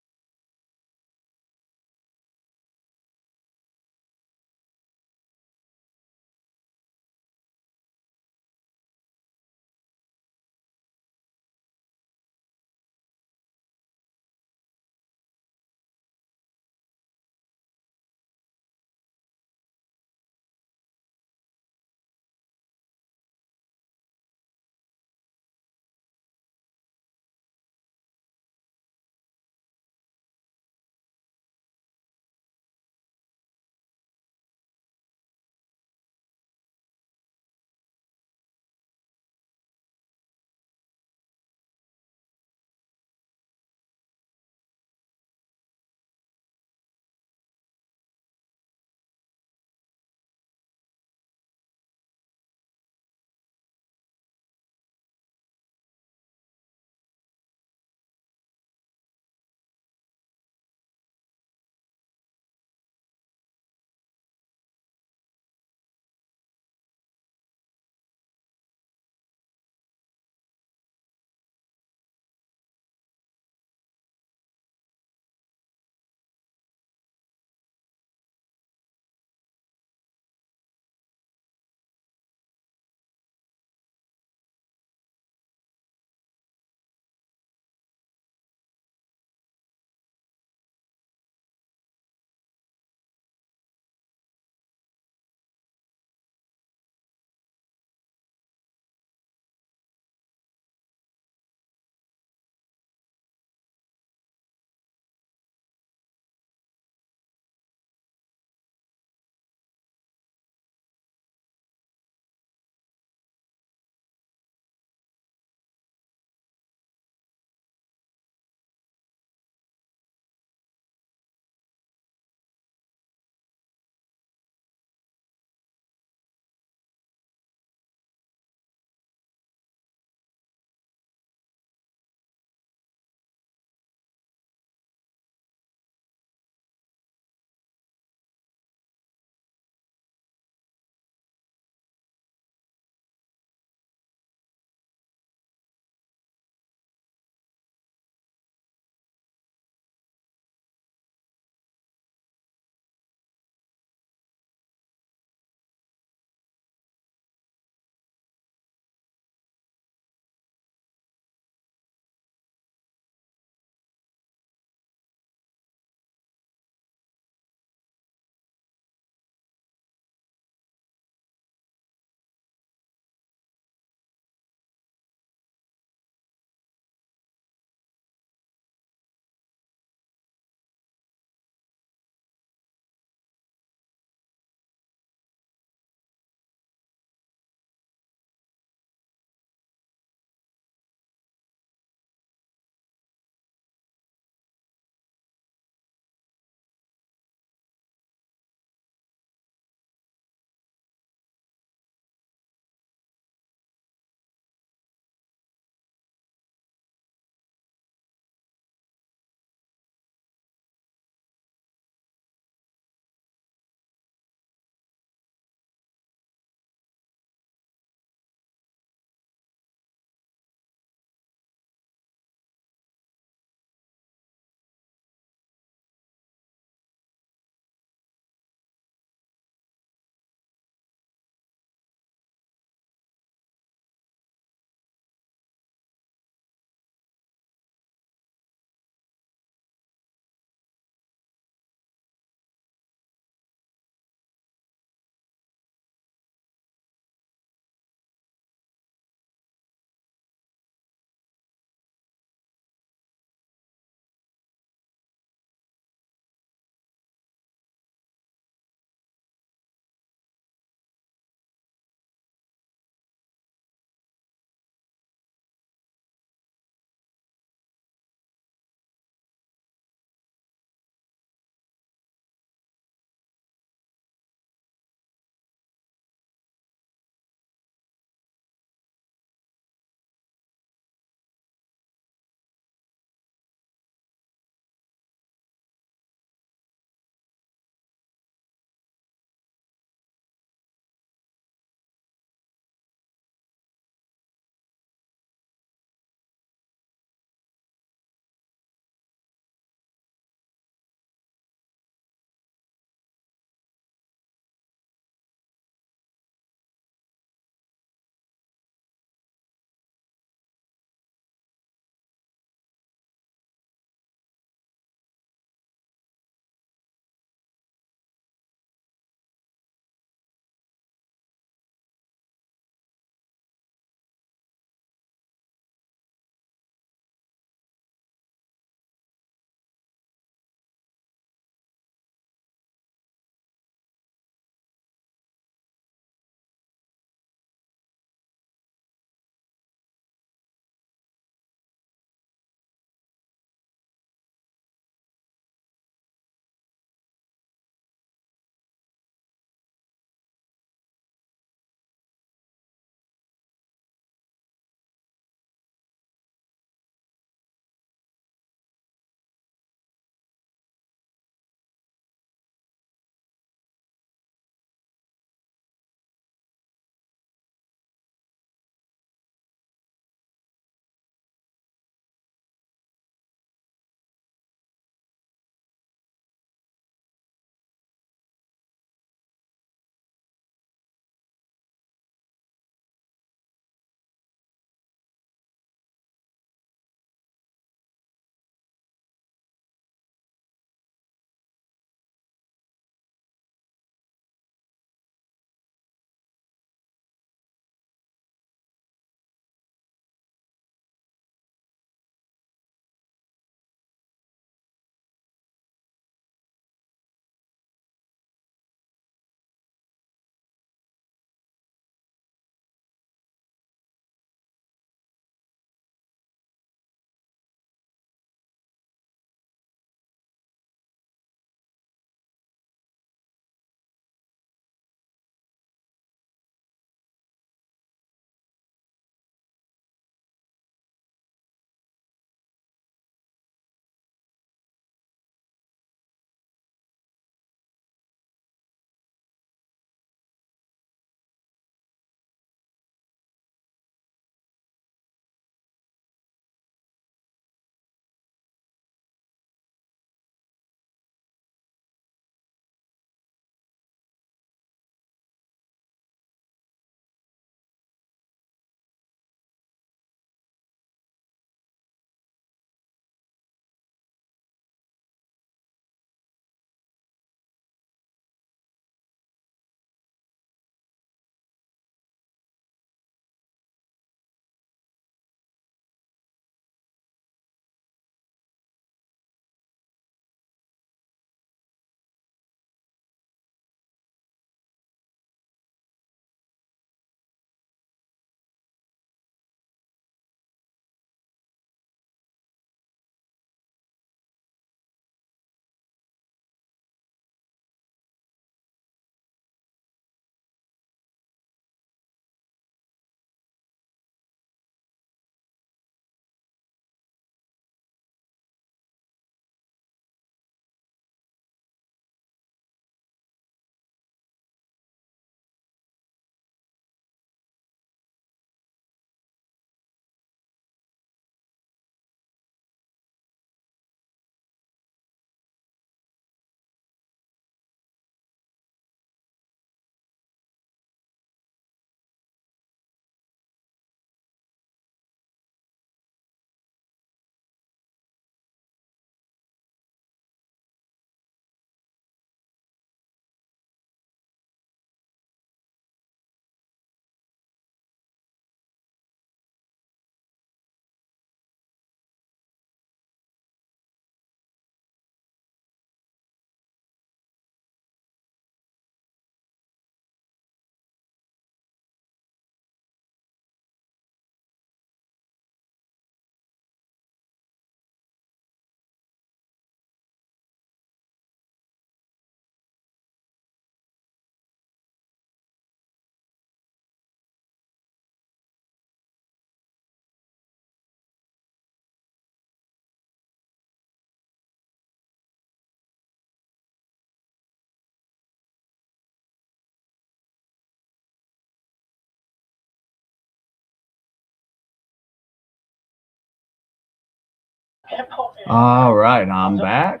All right, I'm back.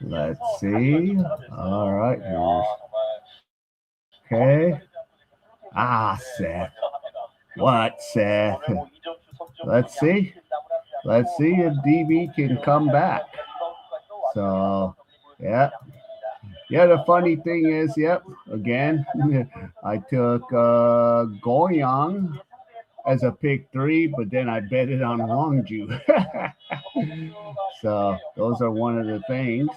Let's see. All right, here's okay. Seth. What, Seth? Let's see. Let's see if DB can come back. So, yeah. Yeah, the funny thing is, yep, again, I took Goyang as a pick 3, but then I bet it on Wonju. So those are one of the things.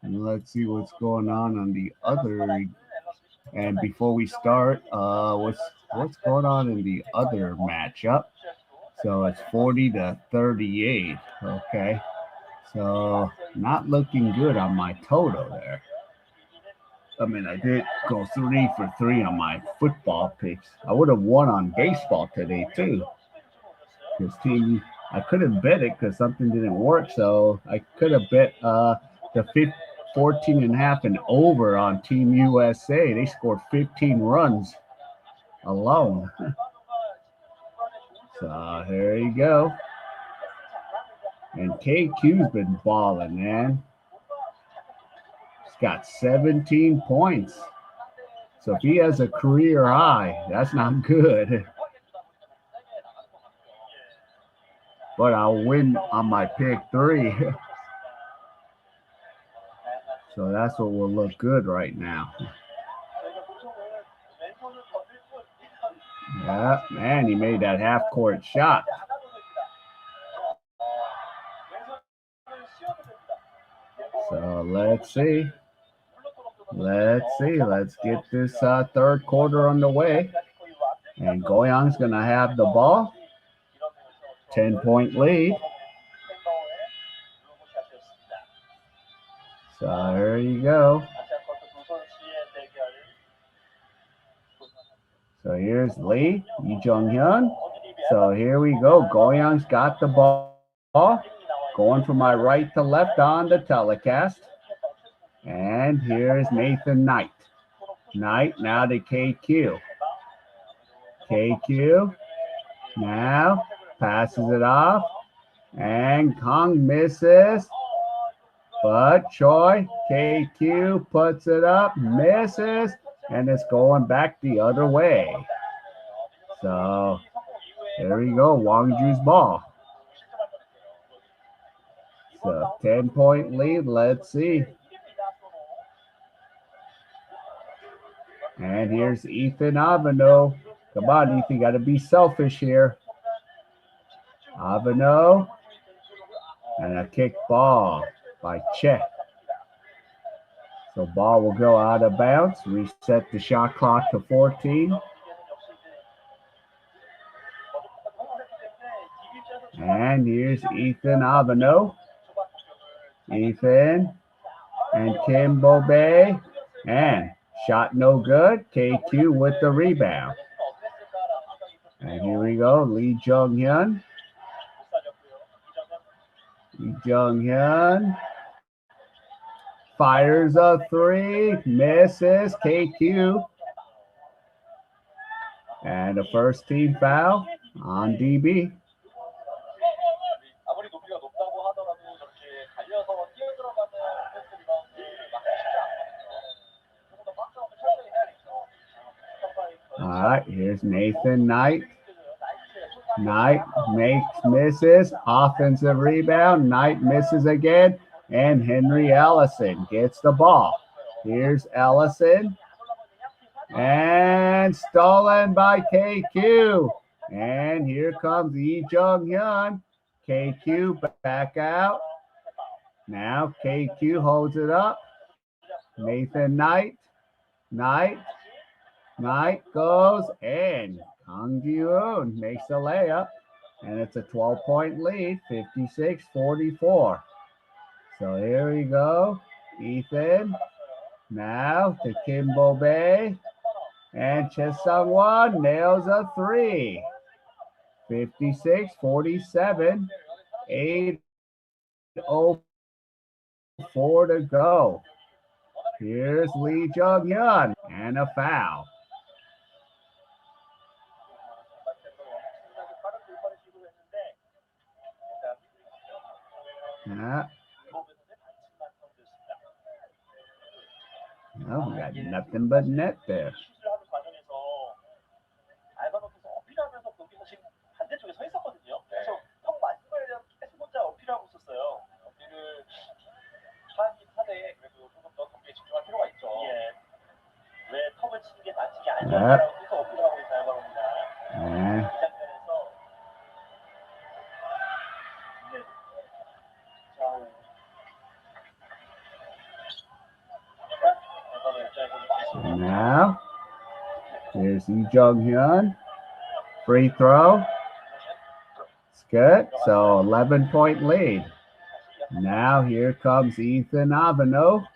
And let's see what's going on the other. And before we start, what's going on in the other matchup? So it's 40-38. Okay, so not looking good on my total there. I mean, I did go 3 for 3 on my football picks. I would have won on baseball today too. Because I couldn't bet it because something didn't work. So I could have bet the 14 and a half and over on Team USA. They scored 15 runs alone. So here you go. And KQ's been balling, man. He's got 17 points. So if he has a career high, that's not good. But I'll win on my pick 3. So that's what will look good right now. Yeah, man, he made that half-court shot. So let's see. Let's get this third quarter underway. And Goyang's going to have the ball. 10-point lead. So here you go. So here's Lee Jung-hyun. So here we go. Goyang's got the ball. Going from my right to left on the telecast. And here's Nathan Knight. Knight now to KQ. KQ now passes it off. And Kong misses. But Choi, KQ puts it up, misses, and it's going back the other way. So there we go, Wonju's ball. So 10-point lead, let's see. And here's Ethan Avano. Come on, Ethan, got to be selfish here. Avano. And a kick ball by Che. So ball will go out of bounds. Reset the shot clock to 14. And here's Ethan Avano. Ethan and Kimbo Bay. And shot no good. KQ with the rebound. And here we go. Lee Jung-hyun. Lee Jung-hyun fires a 3. Misses. KQ. And a first team foul on DB. All right, here's Nathan Knight. Knight misses. Offensive rebound. Knight misses again. And Henry Ellison gets the ball. Here's Ellison. And stolen by KQ. And here comes Lee Jung-hyun. KQ back out. Now KQ holds it up. Nathan Knight. Knight goes and Kang Ji-hoon makes the layup. And it's a 12-point lead, 56-44. So here we go. Ethan. Now to Kimbo Bay. And Choi Sung-won nails a 3. 56-47. 8:04 to go. Here's Lee Jung-hyun and a foul. Yeah. 이범에서의 반칙만 선언됐습니다. No, we got nothing but net there. 슛을 하는 과정에서 알바노께서 어필하면서 거기서 지금 반대쪽에 서 있었거든요. 그래서 턱 맞은 거에 대한 계속 혼자 어필하고 있었어요. 어필을 하긴 하되 그래도 조금 더 경기에 집중할 필요가 있죠. 예. 왜 턱을 치는 게 반칙이 아니었다라고 계속 어필하고 있는 알바노입니다. Yeah. 이 장면에서 네. 자, 알바노 입장에서는 So now, here's Lee Jung-hyun. Free throw. It's good. So 11-point lead. Now here comes Ethan Avano.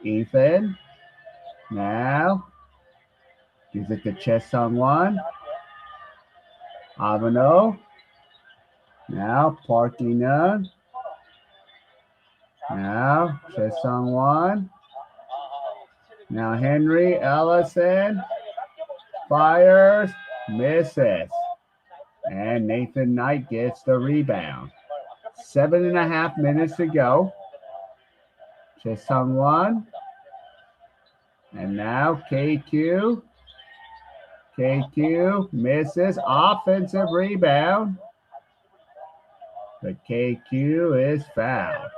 Ethan. Now. Gives it to Choi Sung-won. Avano. Now Park In-eun. Now Choi Sung-won. Now Henry Ellison. Fires. Misses. And Nathan Knight gets the rebound. 7.5 minutes to go. Choi Sung-won. And now KQ. KQ misses. Offensive rebound. But KQ is fouled.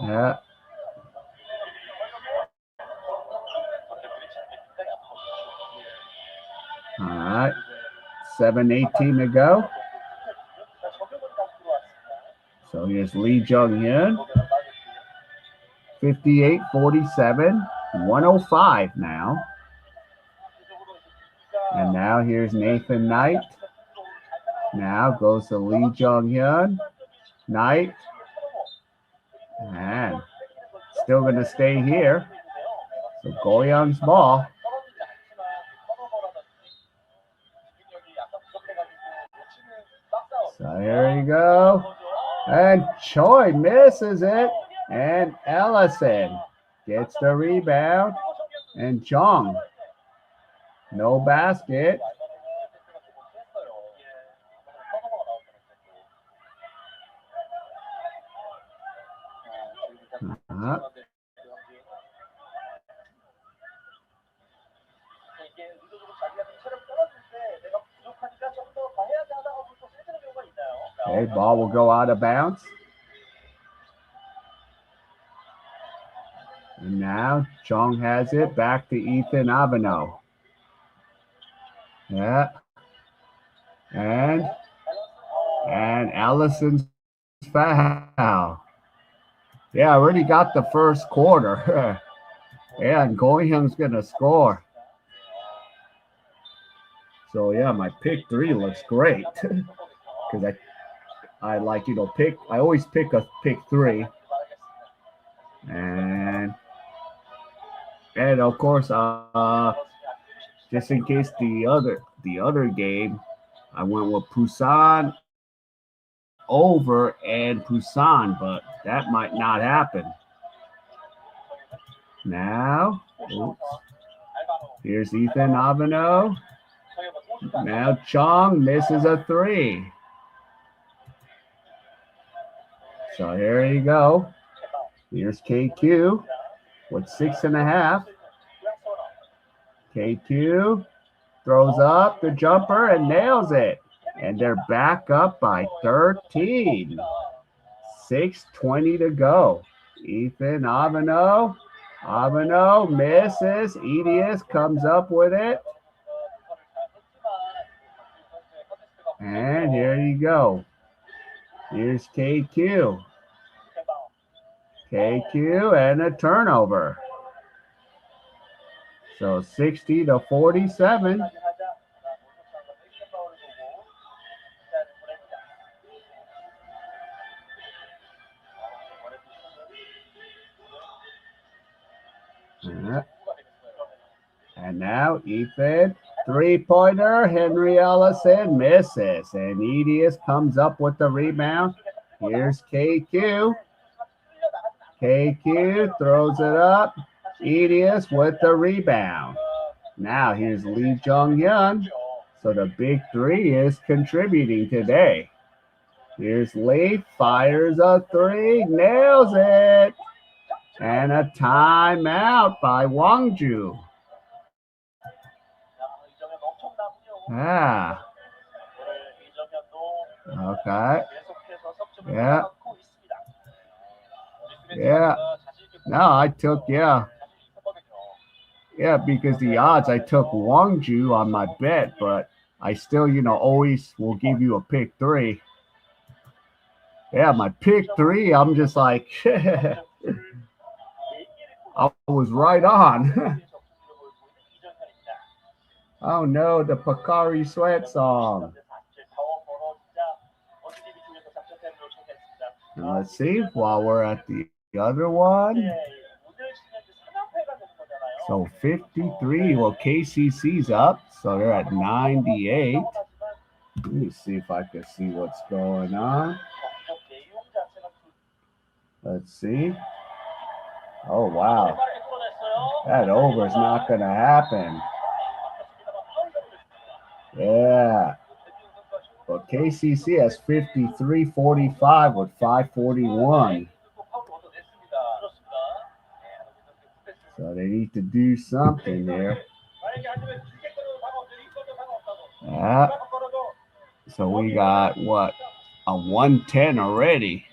Yeah. All right. 7:18 to go. So here's Lee Jung-hyun. 58-47. 105 now. And now here's Nathan Knight. Now goes to Lee Jung-hyun. Knight. And still going to stay here. So Goyang's ball. So here you go. And Choi misses it. And Ellison gets the rebound. And Jung. No basket. Uh-huh. Okay, ball will go out of bounds. And now Chung has it back to Ethan Avano. Yeah. And Allison's foul. Yeah, I already got the first quarter. Yeah, and Goyang's gonna score. So yeah, my pick 3 looks great. Because I like, I always pick a pick 3. And of course, just in case the other game, I went with Busan over and Busan, but that might not happen. Now, here's Ethan Avano. Now Chung misses a 3. So here you go. Here's KQ with 6.5. KQ throws up the jumper and nails it. And they're back up by 13. 6:20 to go. Ethan Avano. Avano misses. Edius comes up with it. And here you go. Here's KQ. KQ and a turnover. So 60-47. And now Ethan, 3-pointer, Henry Ellison misses. And Edius comes up with the rebound. Here's KQ. K.A.E throws it up. Edius with the rebound. Now here's Lee Jong-hyun. So the big three is contributing today. Here's Lee, fires a three, nails it. And a timeout by Wonju. Ah. Okay. Yeah. Yeah. No, I took, yeah. Yeah, because the odds, I took Wonju on my bet, but I still, always will give you a pick three. Yeah, my pick three, I'm just like, I was right on. Oh no, the Pocari Sweat song. And let's see, while we're at the other one. So 53, well, KCC's up, so they're at 98. Let me see if I can see what's going on. Let's see. Oh, wow. That over is not going to happen. Yeah. Well, KCC has 53.45 with 5:41. So they need to do something there. Yeah. So we got what? A 110 already.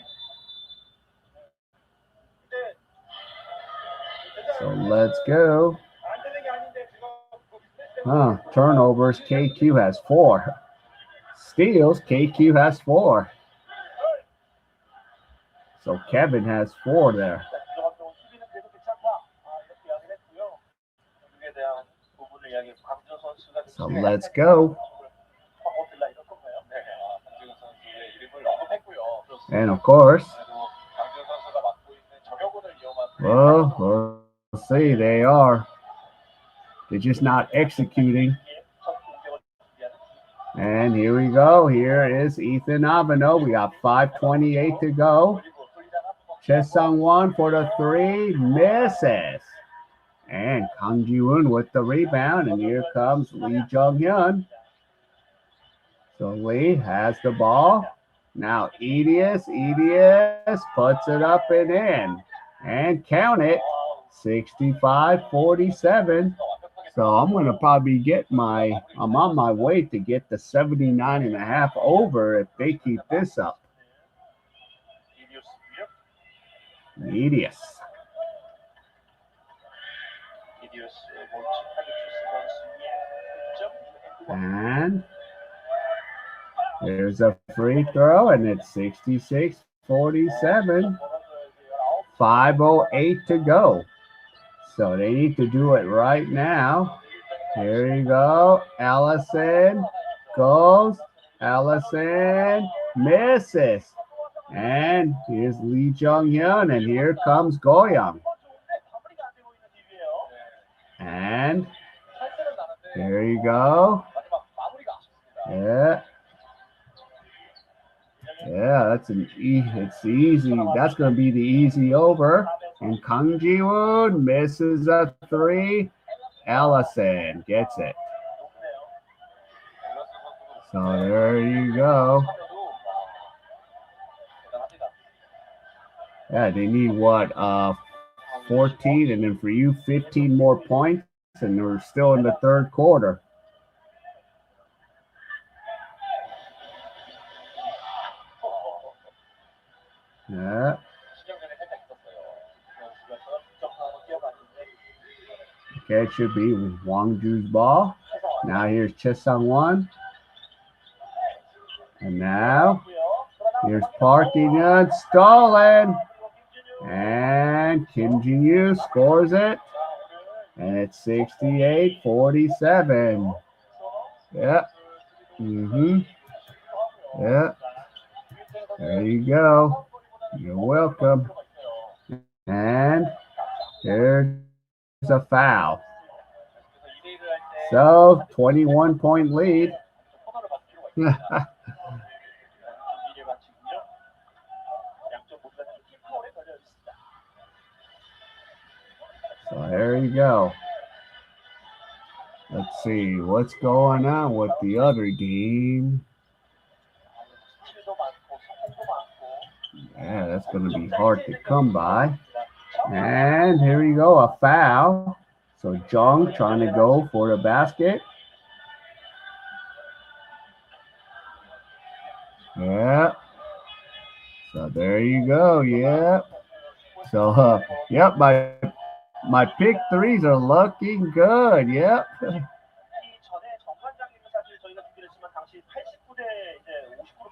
So let's go. Turnovers, K.A.E has 4. Steals, K.A.E has 4. So Kevin has 4 there. So let's go. And of course, well, we'll see. They are. They're just not executing. And here we go. Here is Ethan Aveno. We got 5:28 to go. Chesung-won for the three. Misses. And Kang Ji-woon with the rebound. And here comes Lee Jong-hyun. So Lee has the ball. Now Edius puts it up and in. And count it. 65-47. So I'm going to probably I'm on my way to get the 79.5 over if they keep this up. Edius. And there's a free throw, and it's 66-47. 5:08 to go. So they need to do it right now. Here you go. Allison goes. Allison misses. And here's Lee Jong-hyun, and here comes Goyang. And here you go. Yeah. Yeah, it's easy. That's going to be the easy over. And Kang Ji-woon misses a three. Allison gets it. So there you go. Yeah, they need what? 14, and then for you, 15 more points, and we're still in the third quarter. Yeah. Okay, it should be Wonju's ball. Now here's Chesung-won. And now here's Park In-young, stolen. And Kim Jin-yu scores it. And it's 68-47. Yeah. Yeah. There you go. You're welcome. And there's a foul. So 21-point lead. there you go. Let's see what's going on with the other game. Yeah, that's going to be hard to come by. And here we go, a foul. So Jung trying to go for the basket. Yeah. So there you go. Yeah. So yep, my pick threes are looking good. Yep.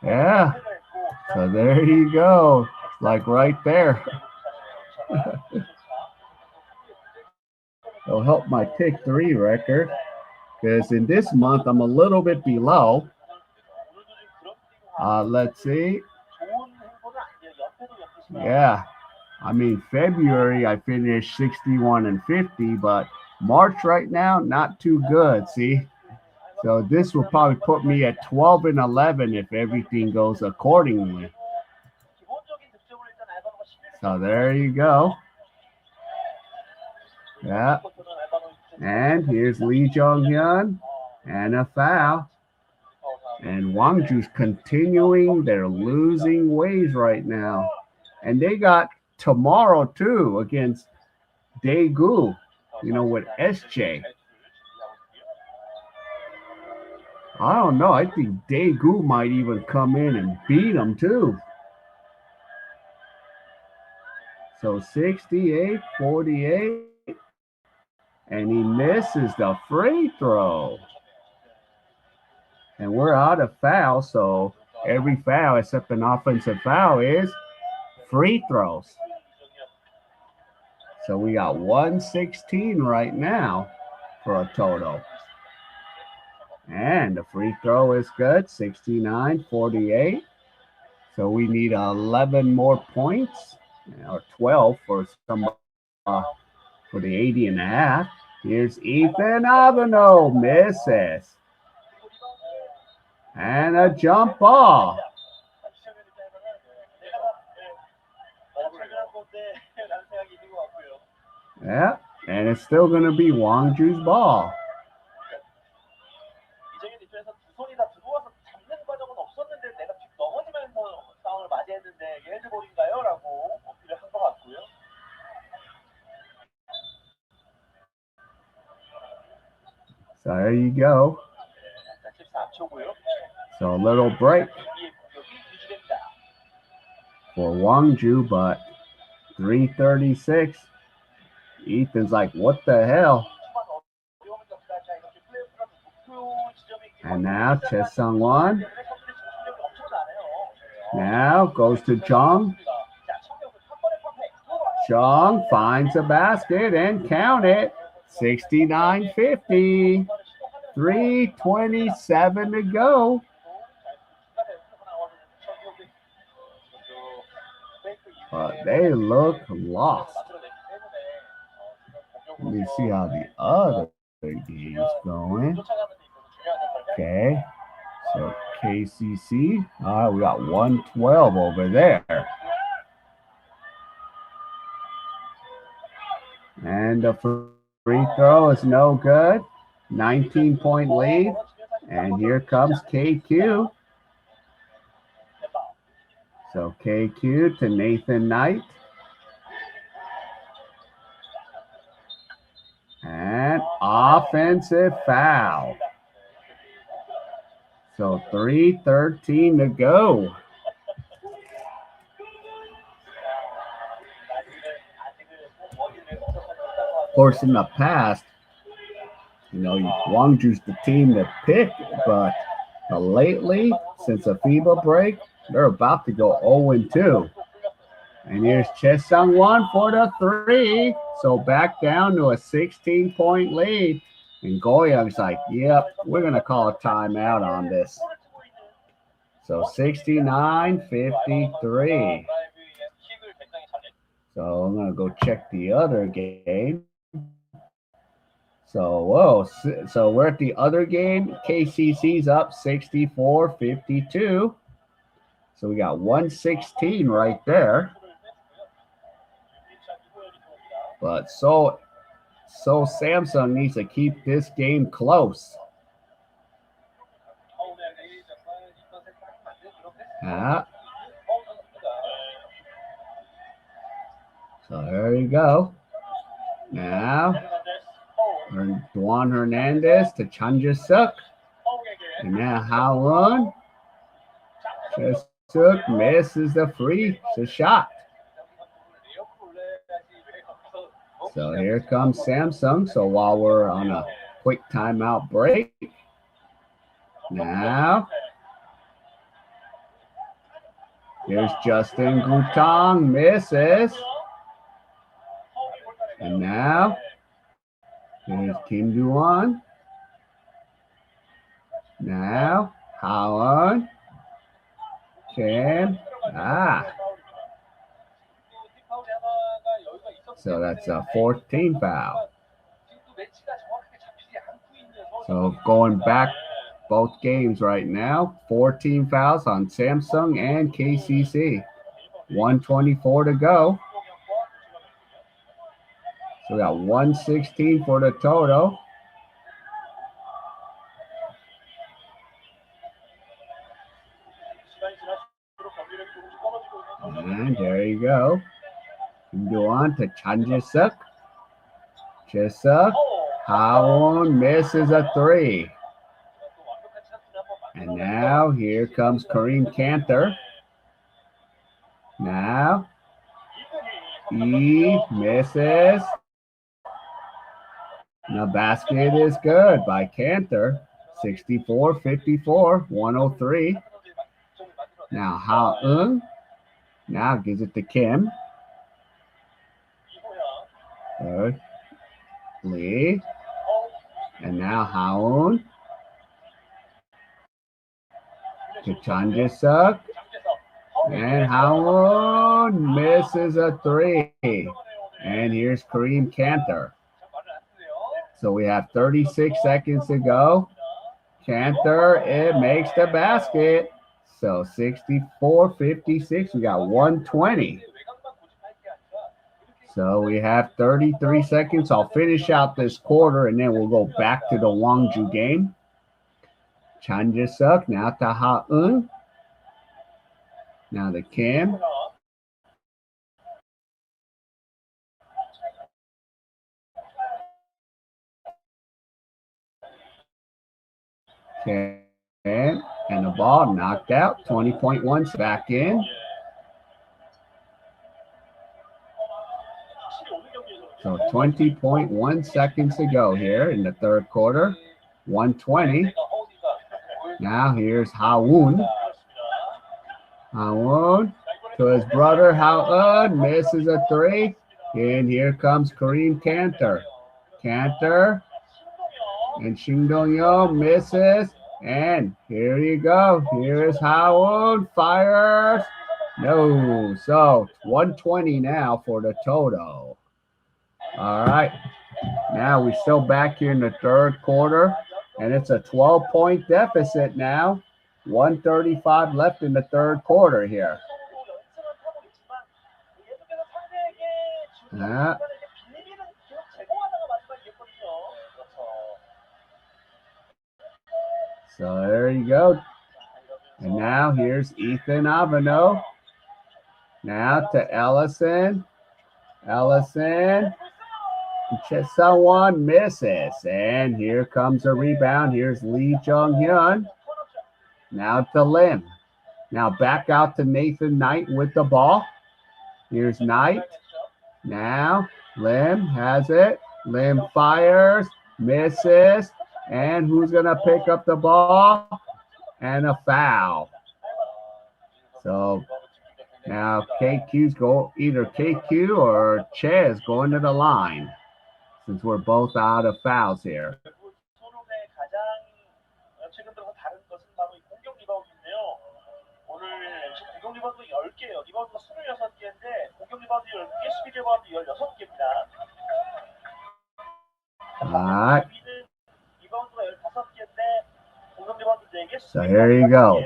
Yeah. So there you go. Like right there. It'll help my pick three record because in this month I'm a little bit below. Let's see. Yeah. I mean, February I finished 61 and 50, but March right now, not too good. See? So this will probably put me at 12 and 11 if everything goes accordingly. So there you go. Yeah. And here's Lee Jong-hyun and a foul. And Wonju's continuing their losing ways right now. And they got tomorrow too against Daegu, with SJ. I don't know. I think Daegu might even come in and beat them too. So 68-48. And he misses the free throw. And we're out of foul, so every foul except an offensive foul is free throws. So we got 116 right now for a total. And the free throw is good, 69-48. So we need 11 more points, or 12 for for the 80 and a half. Here's Ethan Aveno, misses. And a jump ball. Yeah, and it's still going to be Wonju's ball. So there you go. So a little break for Wonju, but 3:36. Ethan's like, what the hell? And now Choi Sung-won. Now goes to Jung. Jung finds a basket and count it. 69-50. 3:27 to go. But they look lost. Let me see how the other game's going. Okay. So KCC. We got 112 over there. And the free throw is no good. 19-point lead. And here comes KQ. So KQ to Nathan Knight. And offensive foul. So 3:13 to go. Of course, in the past, Wonju's the team to pick, but lately, since the FIBA break, they're about to go 0-2. And here's Choi Sung-won for the three. So back down to a 16-point lead. And Goyang's like, yep, we're going to call a timeout on this. So 69-53. So I'm going to go check the other game. So we're at the other game. KCC's up 64-52. So we got 116 right there. But so So Samsung needs to keep this game close. So there you go. Now, Juan Hernandez to Chanjasuk. And now Howlun. Chesuk misses the free shot. So here comes Samsung. So while we're on a quick timeout break, now here's Justin Gutong, misses. And now here's Kim Duan. Now Howlun. Kim. So that's a 14 foul. So going back both games right now, 14 fouls on Samsung and KCC. 124 to go. So we got 116 for the total. And there you go. Go on to Chanjasuk. Jasuk. Howlun misses a three. And now here comes Kareem Cantor. Now E misses. The basket is good by Cantor. 64-54, 103. Now Howlun. Now gives it to Kim. Lee. And now Howlun. To Chanjasuk. And Howlun misses a three. And here's Kareem Cantor. So we have 36 seconds to go. Cantor, it makes the basket. So 64-56. We got 120. So we have 33 seconds. I'll finish out this quarter, and then we'll go back to the Wonju game. Chanjasuk, now to Howlun. Now the Kim. Kim. And the ball knocked out. 20.1 back in. So 20.1 seconds to go here in the third quarter. 120. Now here's Howlun. Howlun to his brother Howlun. Misses a three. And here comes Kareem Cantor. Cantor. And Shin Dong-yo misses. And here you go. Here's Howlun. Fires. No. So 120 now for the total. All right. Now we're still back here in the third quarter. And it's a 12-point deficit now. 135 left in the third quarter here. So there you go. And now here's Ethan Avano. Now to Ellison. Ellison. Someone misses. And here comes a rebound. Here's Lee Jung-hyun. Now to Lim. Now back out to Nathan Knight with the ball. Here's Knight. Now Lim has it. Lim fires. Misses. And who's going to pick up the ball? And a foul. So now KQ's go either KQ or Ches going to the line. Since we're both out of fouls here. All right. So here you go.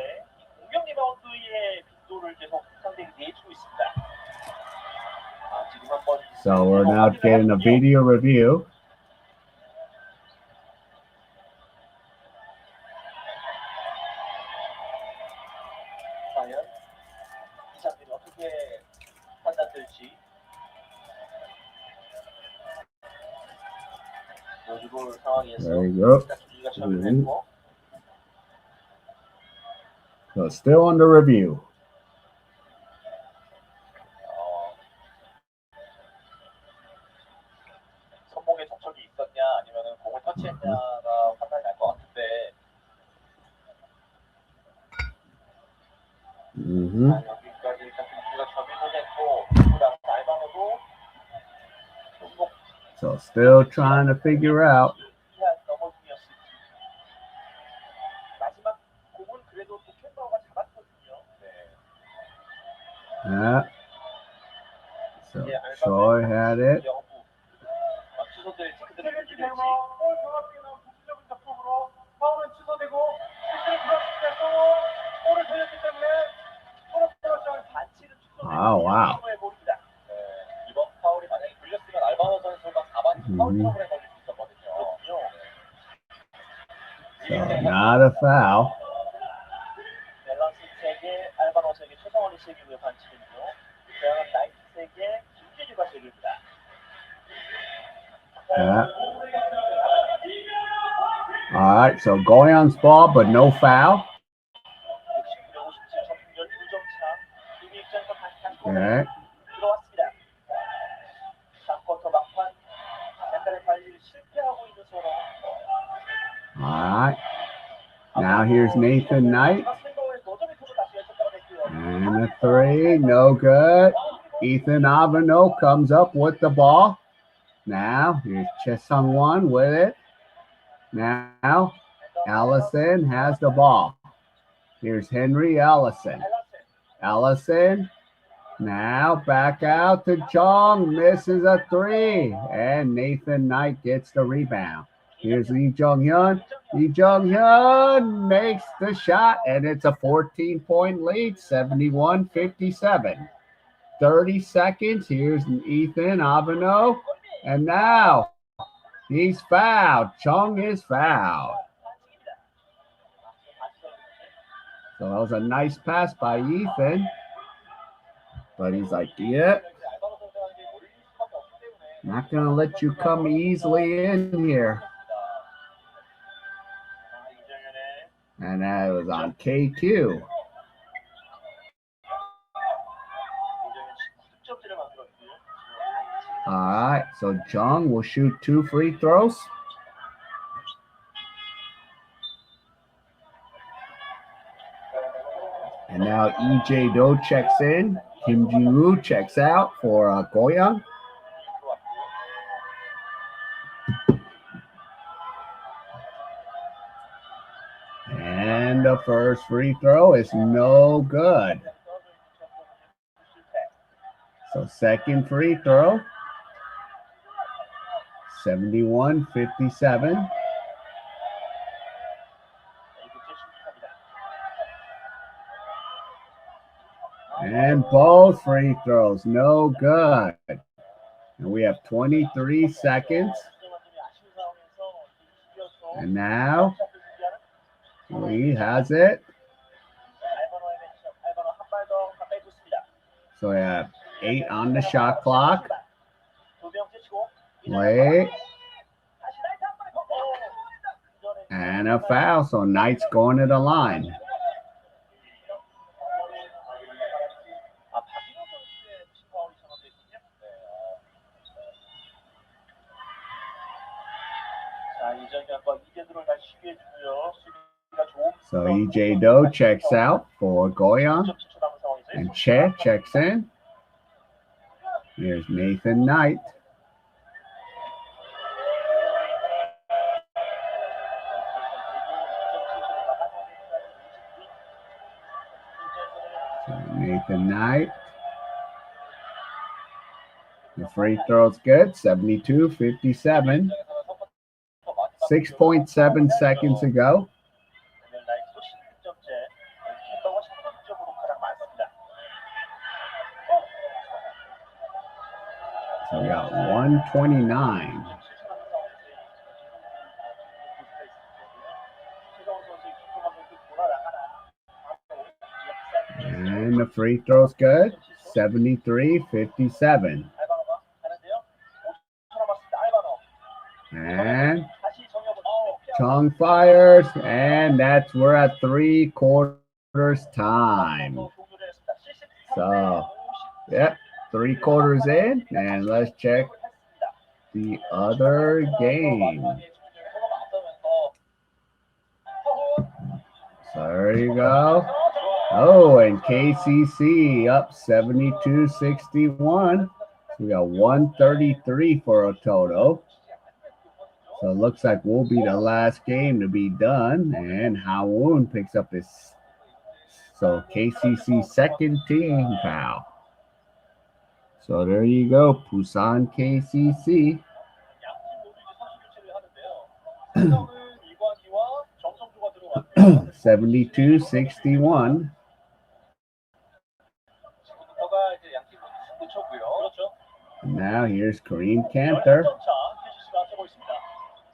So we're now getting a video review. 일부 상황에서 There you go. 주기가 처리됐고 So still under review. 손목에 접촉이 있었냐 아니면 공을 터치했냐가 판단이 날 것 같은데 여기까지 일단 주기가 처리도 됐고 그다음 알바노도 손목 So still trying to figure out. 넘어 중이었을지 마지막 공은 그래도 또 캔버가 잡았거든요. Yeah. So Troy had it. 취소될지 그대로 유지될지 정확하게 나온 부수적인 작품으로 파울은 취소되고 실제로 들어왔을 때 골을 돌렸기 때문에 반칙은 Oh, wow. 볼입니다. 이번 파울이 만약에 불렸으면 알바노 선수가 4반 파울 프로그램 걸릴 수 있었거든요. So not a foul. 밸런스에게 알바노스에게 최성원이 시기고요 반칙이죠. 그다음은 나이트에게 김재규가 시기입니다. Yeah. All right, so Goyang's ball, but no foul. Okay. 들어왔습니다. 4쿼터 막판 약간의 관리를 실패하고 있는 소로. All right. Now here's Nathan Knight. And a three, no good. Ethan Avano comes up with the ball. Now here's Chesung-won with it. Now Allison has the ball. Here's Henry Ellison. Ellison. Now back out to Jong. Misses a three. And Nathan Knight gets the rebound. Here's Lee Jung-hyun. Lee Jung-hyun makes the shot, and it's a 14-point lead, 71-57. 30 seconds. Here's Ethan Avano. And now he's fouled. Chung is fouled. So that was a nice pass by Ethan. But he's like, yeah, not going to let you come easily in here. And that was on K.A.E. All right, so Jung will shoot 2 free throws. And now E.J. Do checks in. Kim Ji-woo checks out for Goyang. And the first free throw is no good. So second free throw. 71-57. And both free throws, no good. And we have 23 seconds. And now Lee has it. So we have 8 on the shot clock. Wait. And a foul, so Knight's going to the line. So E.J. Do checks out for Goyang. And Che checks in. Here's Nathan Knight. So Nathan Knight. The free throw's good. 72-57. 6.7 seconds ago. So we got 129. And the free throw's good. 73-57. And Chong fires, and we're at 3/4 time. So, yep, 3/4 in, and let's check the other game. So there you go. Oh, and KCC up 72-61. So we got 133 for a total. So it looks like we'll be the last game to be done. And Hawoon picks up his KCC second team foul. So there you go, Busan KCC. 72-61. Now here's Kareem Cantor.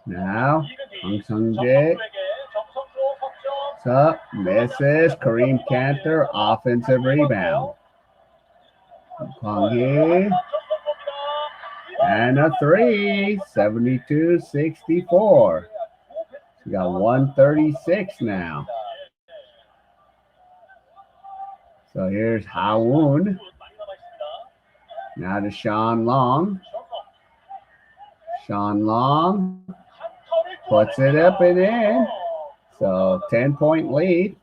Now Hong Sung-jae. What's up? Misses. Kareem Cantor, offensive rebound. Kwang Hee. And a three. 72-64. We got 136 now. So here's Hawoon. Now to Sean Long. Sean Long puts it up and in. So 10-point lead.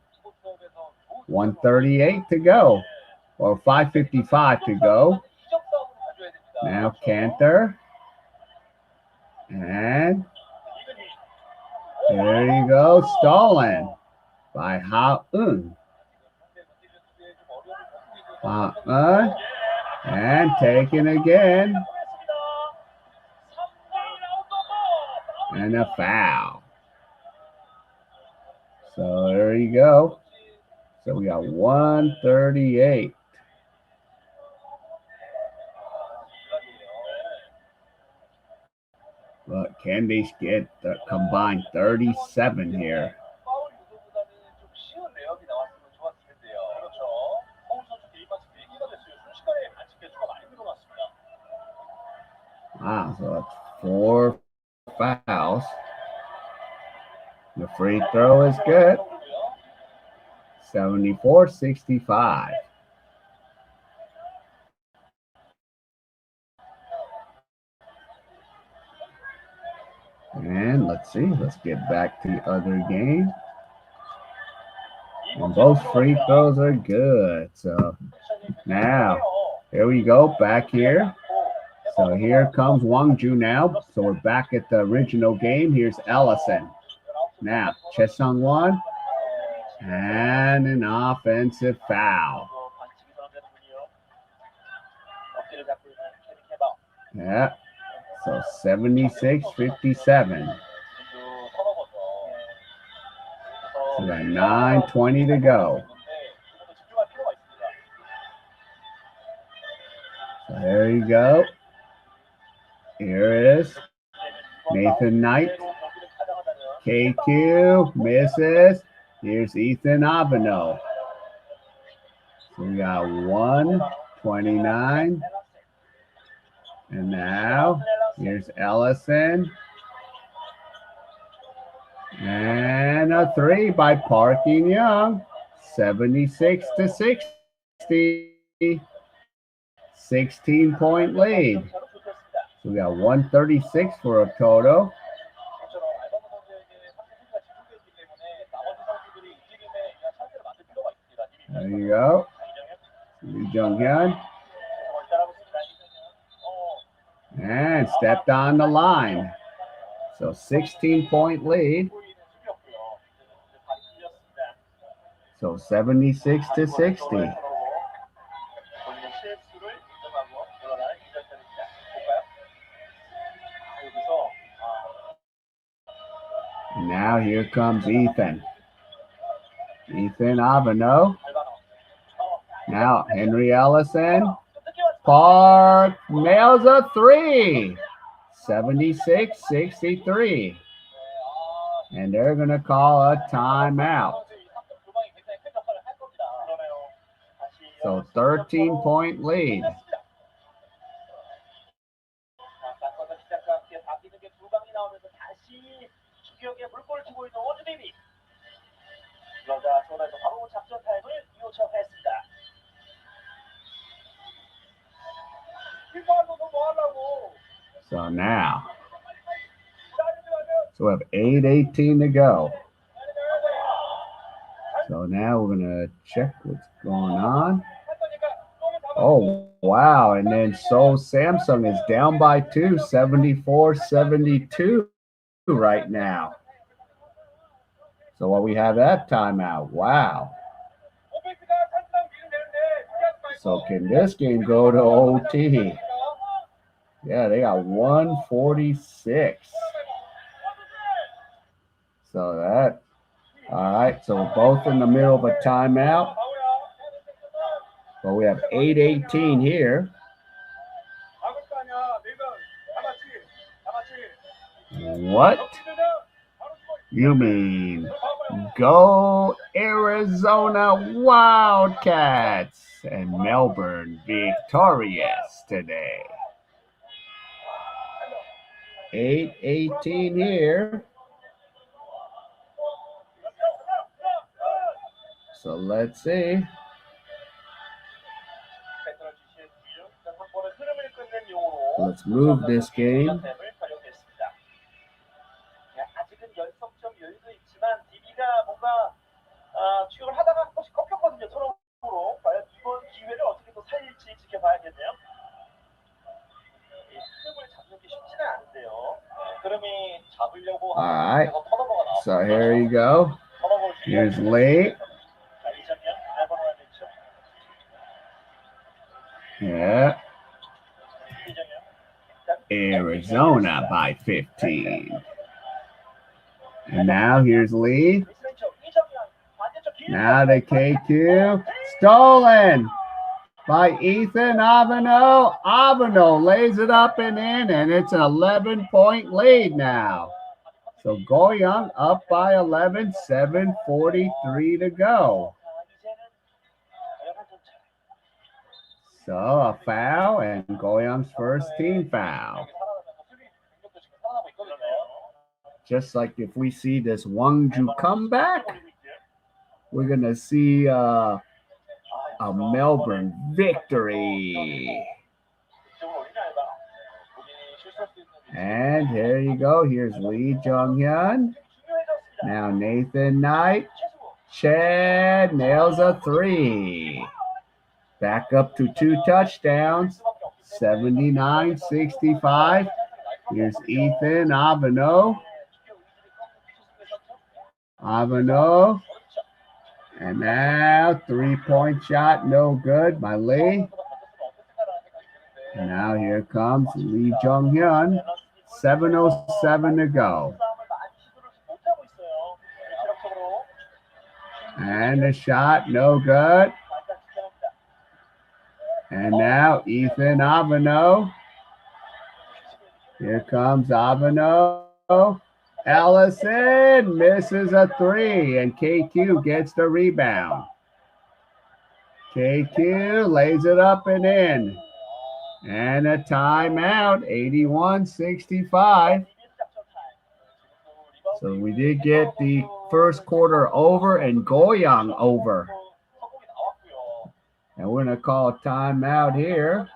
138 to go. Or 5:55 to go. Now Cantor. And there you go. Stolen by Ha-eun. Ha-eun. And taken again. And a foul. So there you go. So we got 138. But can they get the combined 37 here? Wow, so that's 4 fouls. The free throw is good. 74-65. And let's see. Let's get back to the other game. And both free throws are good. So now, here we go. Back here. So here comes Wonju now. So we're back at the original game. Here's Ellison. Now, Choi Sung-won. And an offensive foul. Yeah. So 76-57. So got 9:20 to go. So there you go. Here it is. Nathan Knight. KQ misses. Here's Ethan Aveno. So we got 1:29. And now here's Ellison. And a three by Park In-young. 76-60. 16-point lead. So we got 136 for a total. There you go. Lee Jung-hyun. And stepped on the line. So 16-point lead. So 76-60. And now here comes Ethan. Ethan Aveno. Now Henry Ellison. Park nails a three. 76-63. And they're going to call a timeout. So 13-point lead. 공격에 물꼬를 트고 있는 원주 DB. 그러자 소나에서 바로 작전 타임을 요청했습니다. So now, so we have 8:18 to go. So now we're going to check what's going on. Oh, wow. And then Seoul Samsung is down by 2, 74-72 right now. So what we have that timeout. Wow. So can this game go to OT? Yeah, they got 146. So that, all right. So we're both in the middle of a timeout. But we have 8:18 here. What? You mean go Arizona Wildcats and Melbourne victorious today. 8:18 here. So let's see. Let's move this game. 아직은 연속점 여유도 있지만 DB가 뭔가 추격을 하다가 한 번씩 꺾였거든요. 서로로. 과연 이번 기회를 어떻게 또 살릴지 지켜봐야겠네요. 흐름을 잡는 게 쉽지는 않은데요. 흐름이 잡으려고 하면 턴오버가 나왔습니다. So here you go. Here's Lee. Yeah. Arizona by 15. And now here's Lee. Now the K.A.E. Stolen by Ethan Aveno. Aveno lays it up and in, and it's an 11-point lead now. So Goyang up by 11, 7:43 to go. So a foul, and Goyang's first team foul. Just like if we see this Wonju comeback, we're going to see a Melbourne victory. And here you go. Here's Lee Jong-hyun. Now Nathan Knight. Chad nails a 3. Back up to 2 touchdowns. 79-65. Here's Ethan Aveno. Aveno. And now 3-point shot, no good by Lee. And now here comes Lee Jong-hyun. 7:07 to go. And the shot, no good. And now Ethan Aveno. Here comes Aveno. Ellison misses a 3, and K.A.E. gets the rebound. K.A.E. lays it up and in. And a timeout, 81-65. So we did get the first quarter over and Goyang over. And we're going to call a timeout here.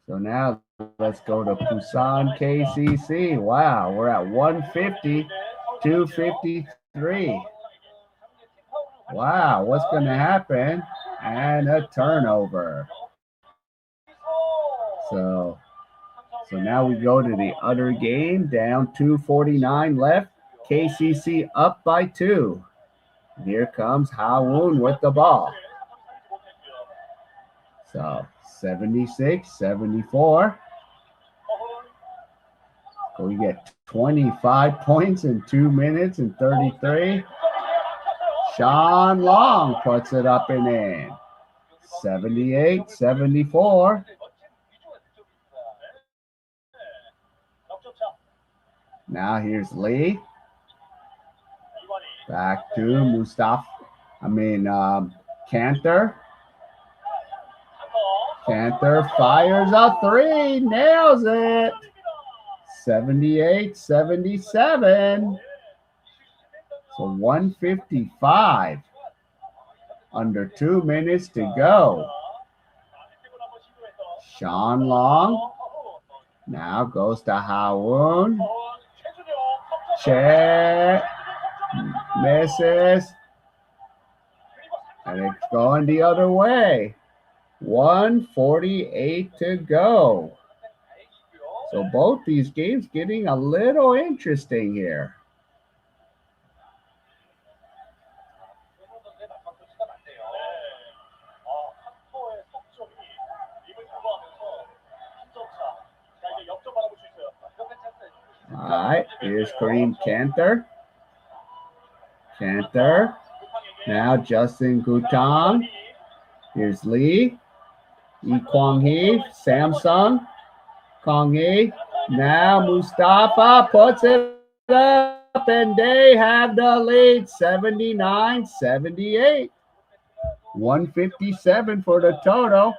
So now let's go to Busan KCC. Wow, we're at 150, 253. Wow, what's going to happen? And a turnover. So now we go to the other game, down 2:49 left. KCC up by 2. Here comes Ha-Woon with the ball. So 76-74. So we get 25 points in 2 minutes and 33. Sean Long puts it up and in. 78-74. Now here's Lee. Back to Cantor. Cantor fires a 3, nails it. 78-77. So 155. Under 2 minutes to go. Sean Long now goes to Hawoon. Check. Misses. And it's going the other way. 148 to go. So both these games getting a little interesting here. All right, here's Kareem Cantor. Cantor. Now Justin Gutang. Here's Lee. Yi Kwang Hee. Samsung. Kong Hee. Now Mustafa puts it up, and they have the lead. 79-78. 157 for the total.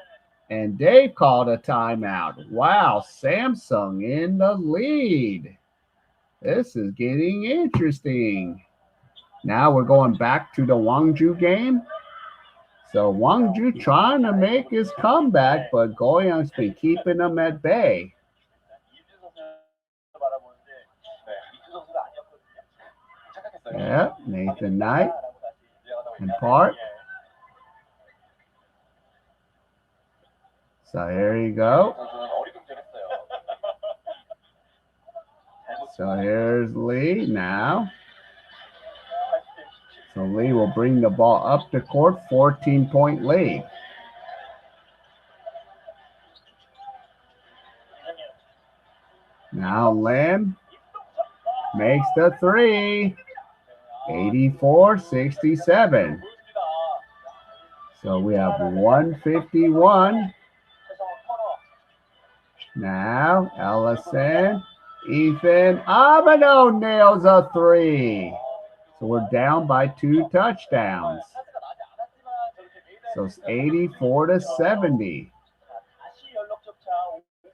And Dave called a timeout. Wow, Samsung in the lead. This is getting interesting. Now we're going back to the Wonju game. So Wonju trying to make his comeback, but Goyang's been keeping them at bay. Yeah, Nathan Knight and Park. So here you go. So here's Lee now. So Lee will bring the ball up the court, 14-point lead. Now Lim makes the three, 84-67. So we have 151. Now Ellison, Ethan Abino nails a three. So we're down by 2 touchdowns. So it's 84-70.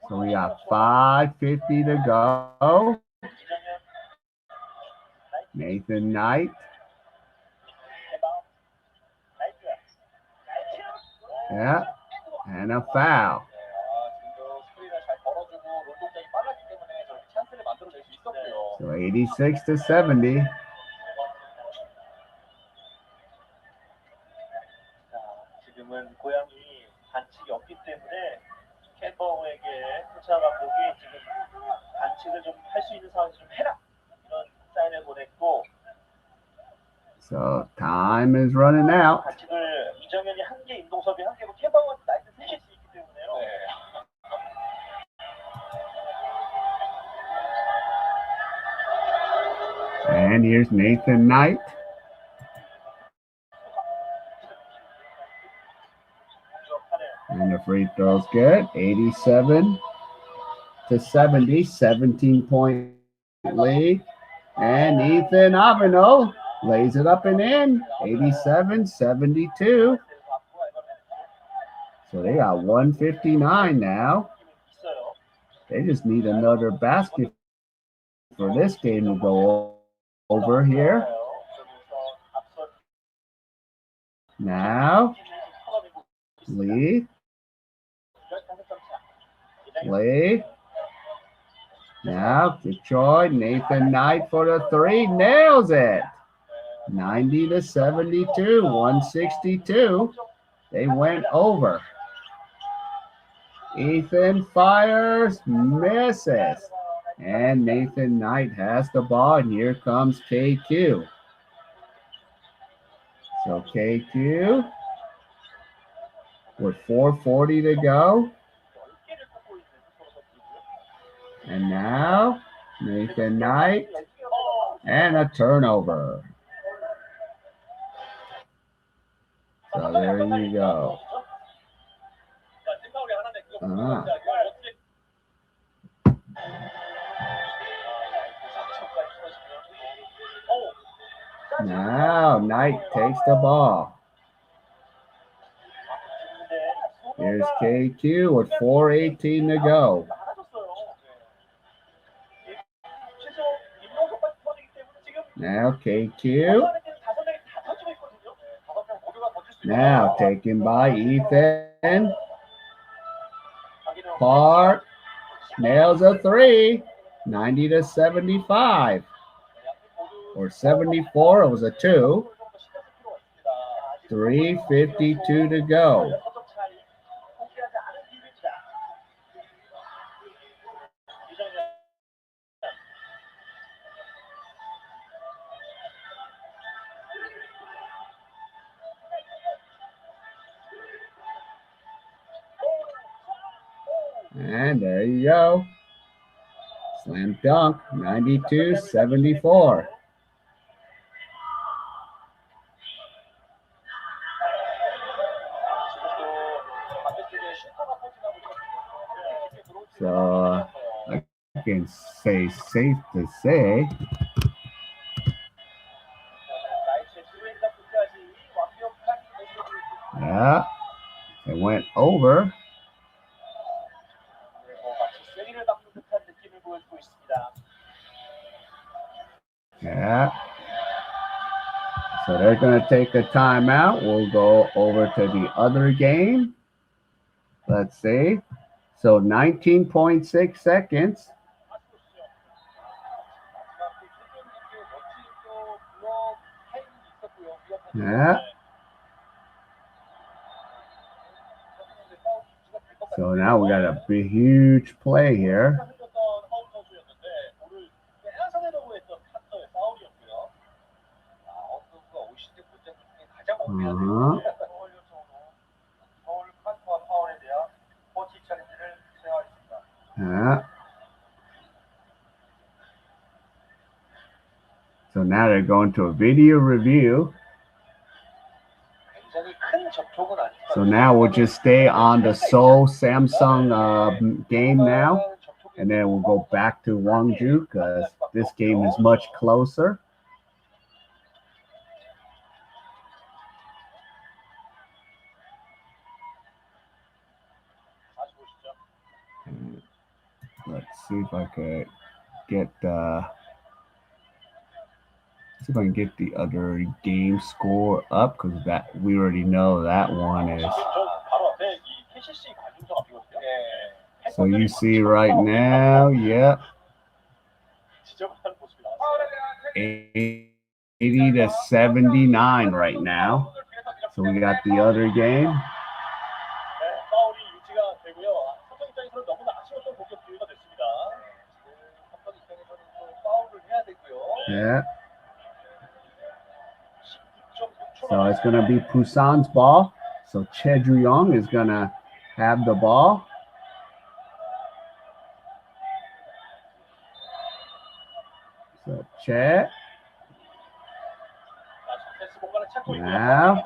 So we got 5:50 to go. Nathan Knight. Yeah, and a foul. So 86-70. 지금은 고양이 반칙이 없기 때문에 캠버에게 코차 감독이 지금 반칙을 좀 할 수 있는 상황에서 좀 해라 이런 사인을 보냈고. So time is running out. 반칙을 이정현이 한 개, 임동섭이 한 개고 캠버가 나이트 셋일 수 있기 때문에요. 네. And here's Nathan Knight. And the free throw's good. 87-70, 17-point lead. And Ethan Abino lays it up and in. 87-72. So they got 159 now. They just need another basket for this game to go over here. Now, Lee. Now, Detroit, Nathan Knight for the three, nails it. 90-72, 162. They went over. Ethan fires, misses. And Nathan Knight has the ball, and here comes KQ. So KQ with 4:40 to go. And now Nathan Knight and a turnover. So there you go. Now Knight takes the ball. Here's KQ with 4:18 to go. Now KQ. Now taken by Ethan. Park nails a three. 90 to 75. Or 74. It was a two. 3:52 to go. And there you go. Slam dunk, 92-74. So I can say safe to say yeah, it went over. Yeah. So they're going to take a timeout. We'll go over to the other game. Let's see. So 19.6 seconds. Yeah. So now we got a big, huge play here. Uh-huh. Yeah. So now they're going to a video review. So now we'll just stay on the Seoul Samsung game now. And then we'll go back to Wonju because this game is much closer. Let's see if I could get see if I can get the other game score up because that we already know that one is. So you see right now, yeah, 80 to 79 right now. So we got the other game. Yeah. So it's going to be Busan's ball. So Che Ju-young is going to have the ball. So Che. Now,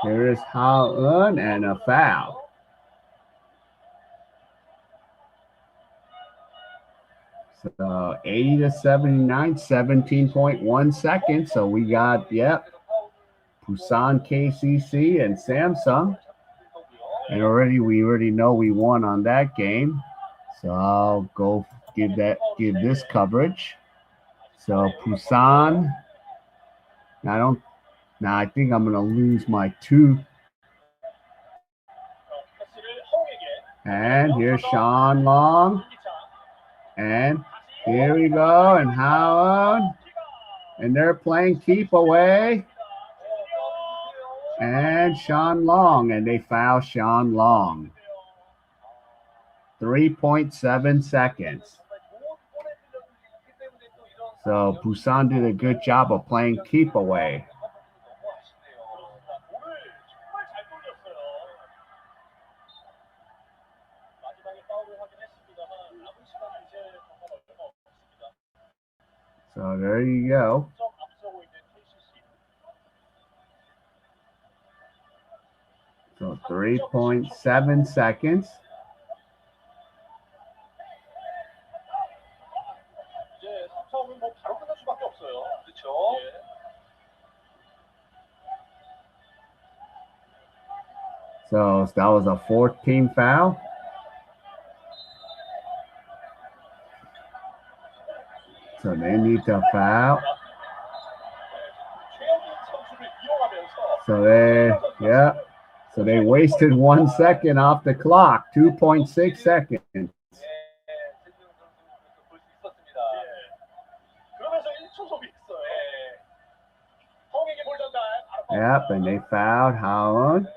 here is Ha-eun and a foul. So 80 to 79, 17.1 seconds. So we got, yep, Busan, KCC, and Samsung. And we already know we won on that game. So I'll go give this coverage. So Busan. Now I think I'm gonna lose my two. And here's Sean Long. And here we go. And Howard. And they're playing keep away. And Sean Long. And they foul Sean Long. 3.7 seconds. So Busan did a good job of playing keep away. So there you go. So 3.7 seconds. So that was a 14 foul. So they need to foul. So they wasted 1 second off the clock. 2.6 seconds. Yep, and they fouled Howland.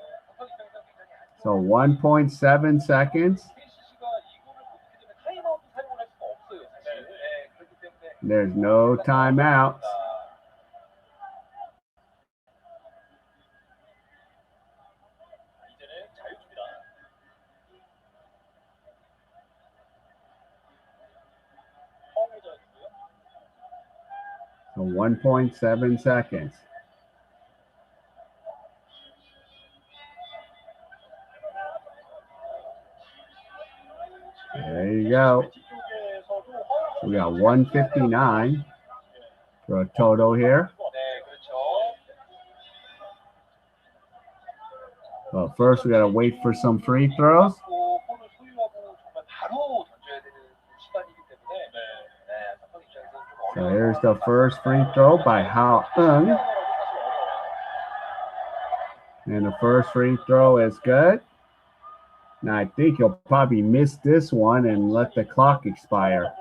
So 1.7 seconds. There's no timeouts. So 1.7 seconds. There you go. We got 159 for a total here. Well, first we got to wait for some free throws. So here's the first free throw by Ha-eung. And the first free throw is good. Now I think he'll probably miss this one and let the clock expire.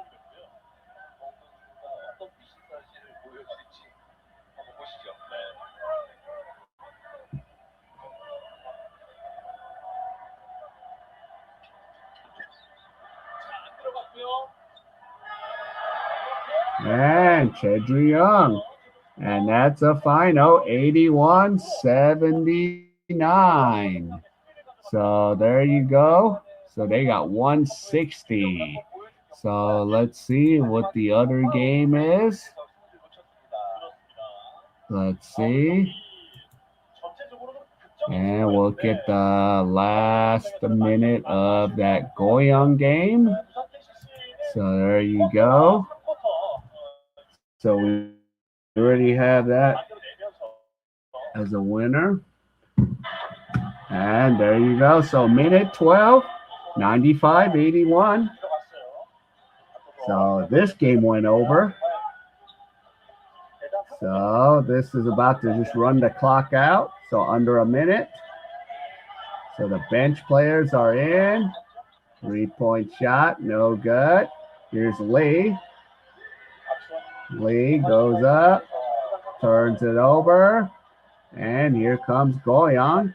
And Chedri-young. And that's a final, 81-79. So there you go. So they got 160. So let's see what the other game is. Let's see. And we'll get the last minute of that Goyang game. So there you go. So we already have that as a winner. And there you go. So minute 12, 95-81. So this game went over. So this is about to just run the clock out. So under a minute. So the bench players are in. 3-point shot, no good. Here's Lee. Lee goes up, turns it over, and here comes Goyang.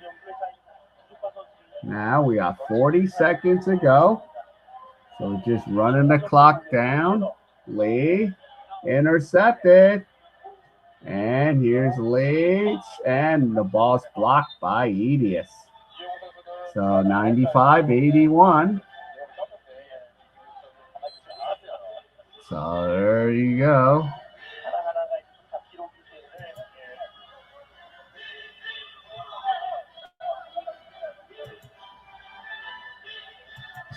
Now we got 40 seconds to go. So just running the clock down. Lee intercepted. And here's Lee. And the ball's blocked by Edius. So 95-81. So there you go.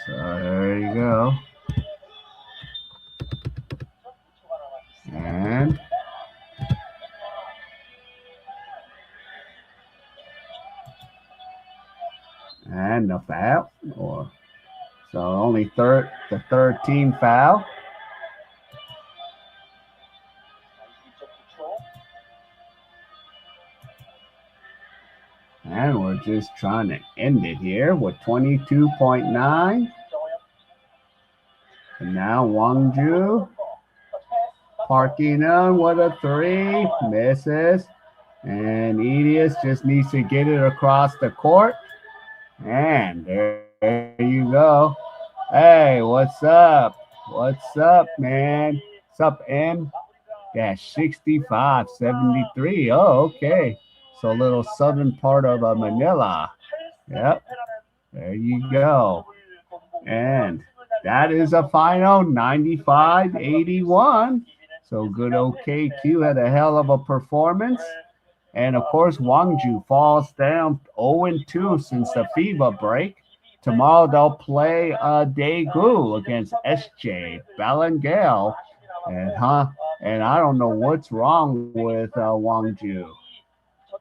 So there you go. And the foul. So only the third team foul. And we're just trying to end it here with 22.9. And now Wonju parking on with a three, misses. And Edius just needs to get it across the court. And there you go. Hey, what's up? What's up, man? What's up, M-6573? Oh, okay. So a little southern part of Manila. Yep. There you go. And that is a final 95-81. So good old K.A.E had a hell of a performance. And of course, Wonju falls down 0-2 since the FIBA break. Tomorrow they'll play Daegu against SJ Balangale. And I don't know what's wrong with Wonju.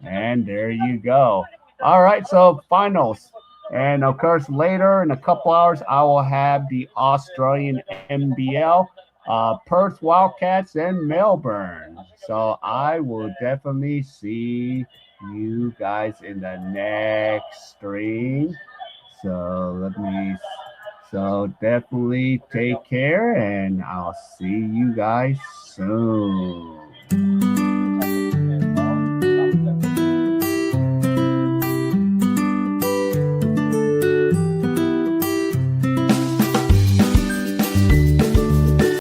And there you go. All right, so finals. And of course, later in a couple hours, I will have the Australian NBL, Perth Wildcats, and Melbourne. So I will definitely see you guys in the next stream. So definitely take care, and I'll see you guys soon.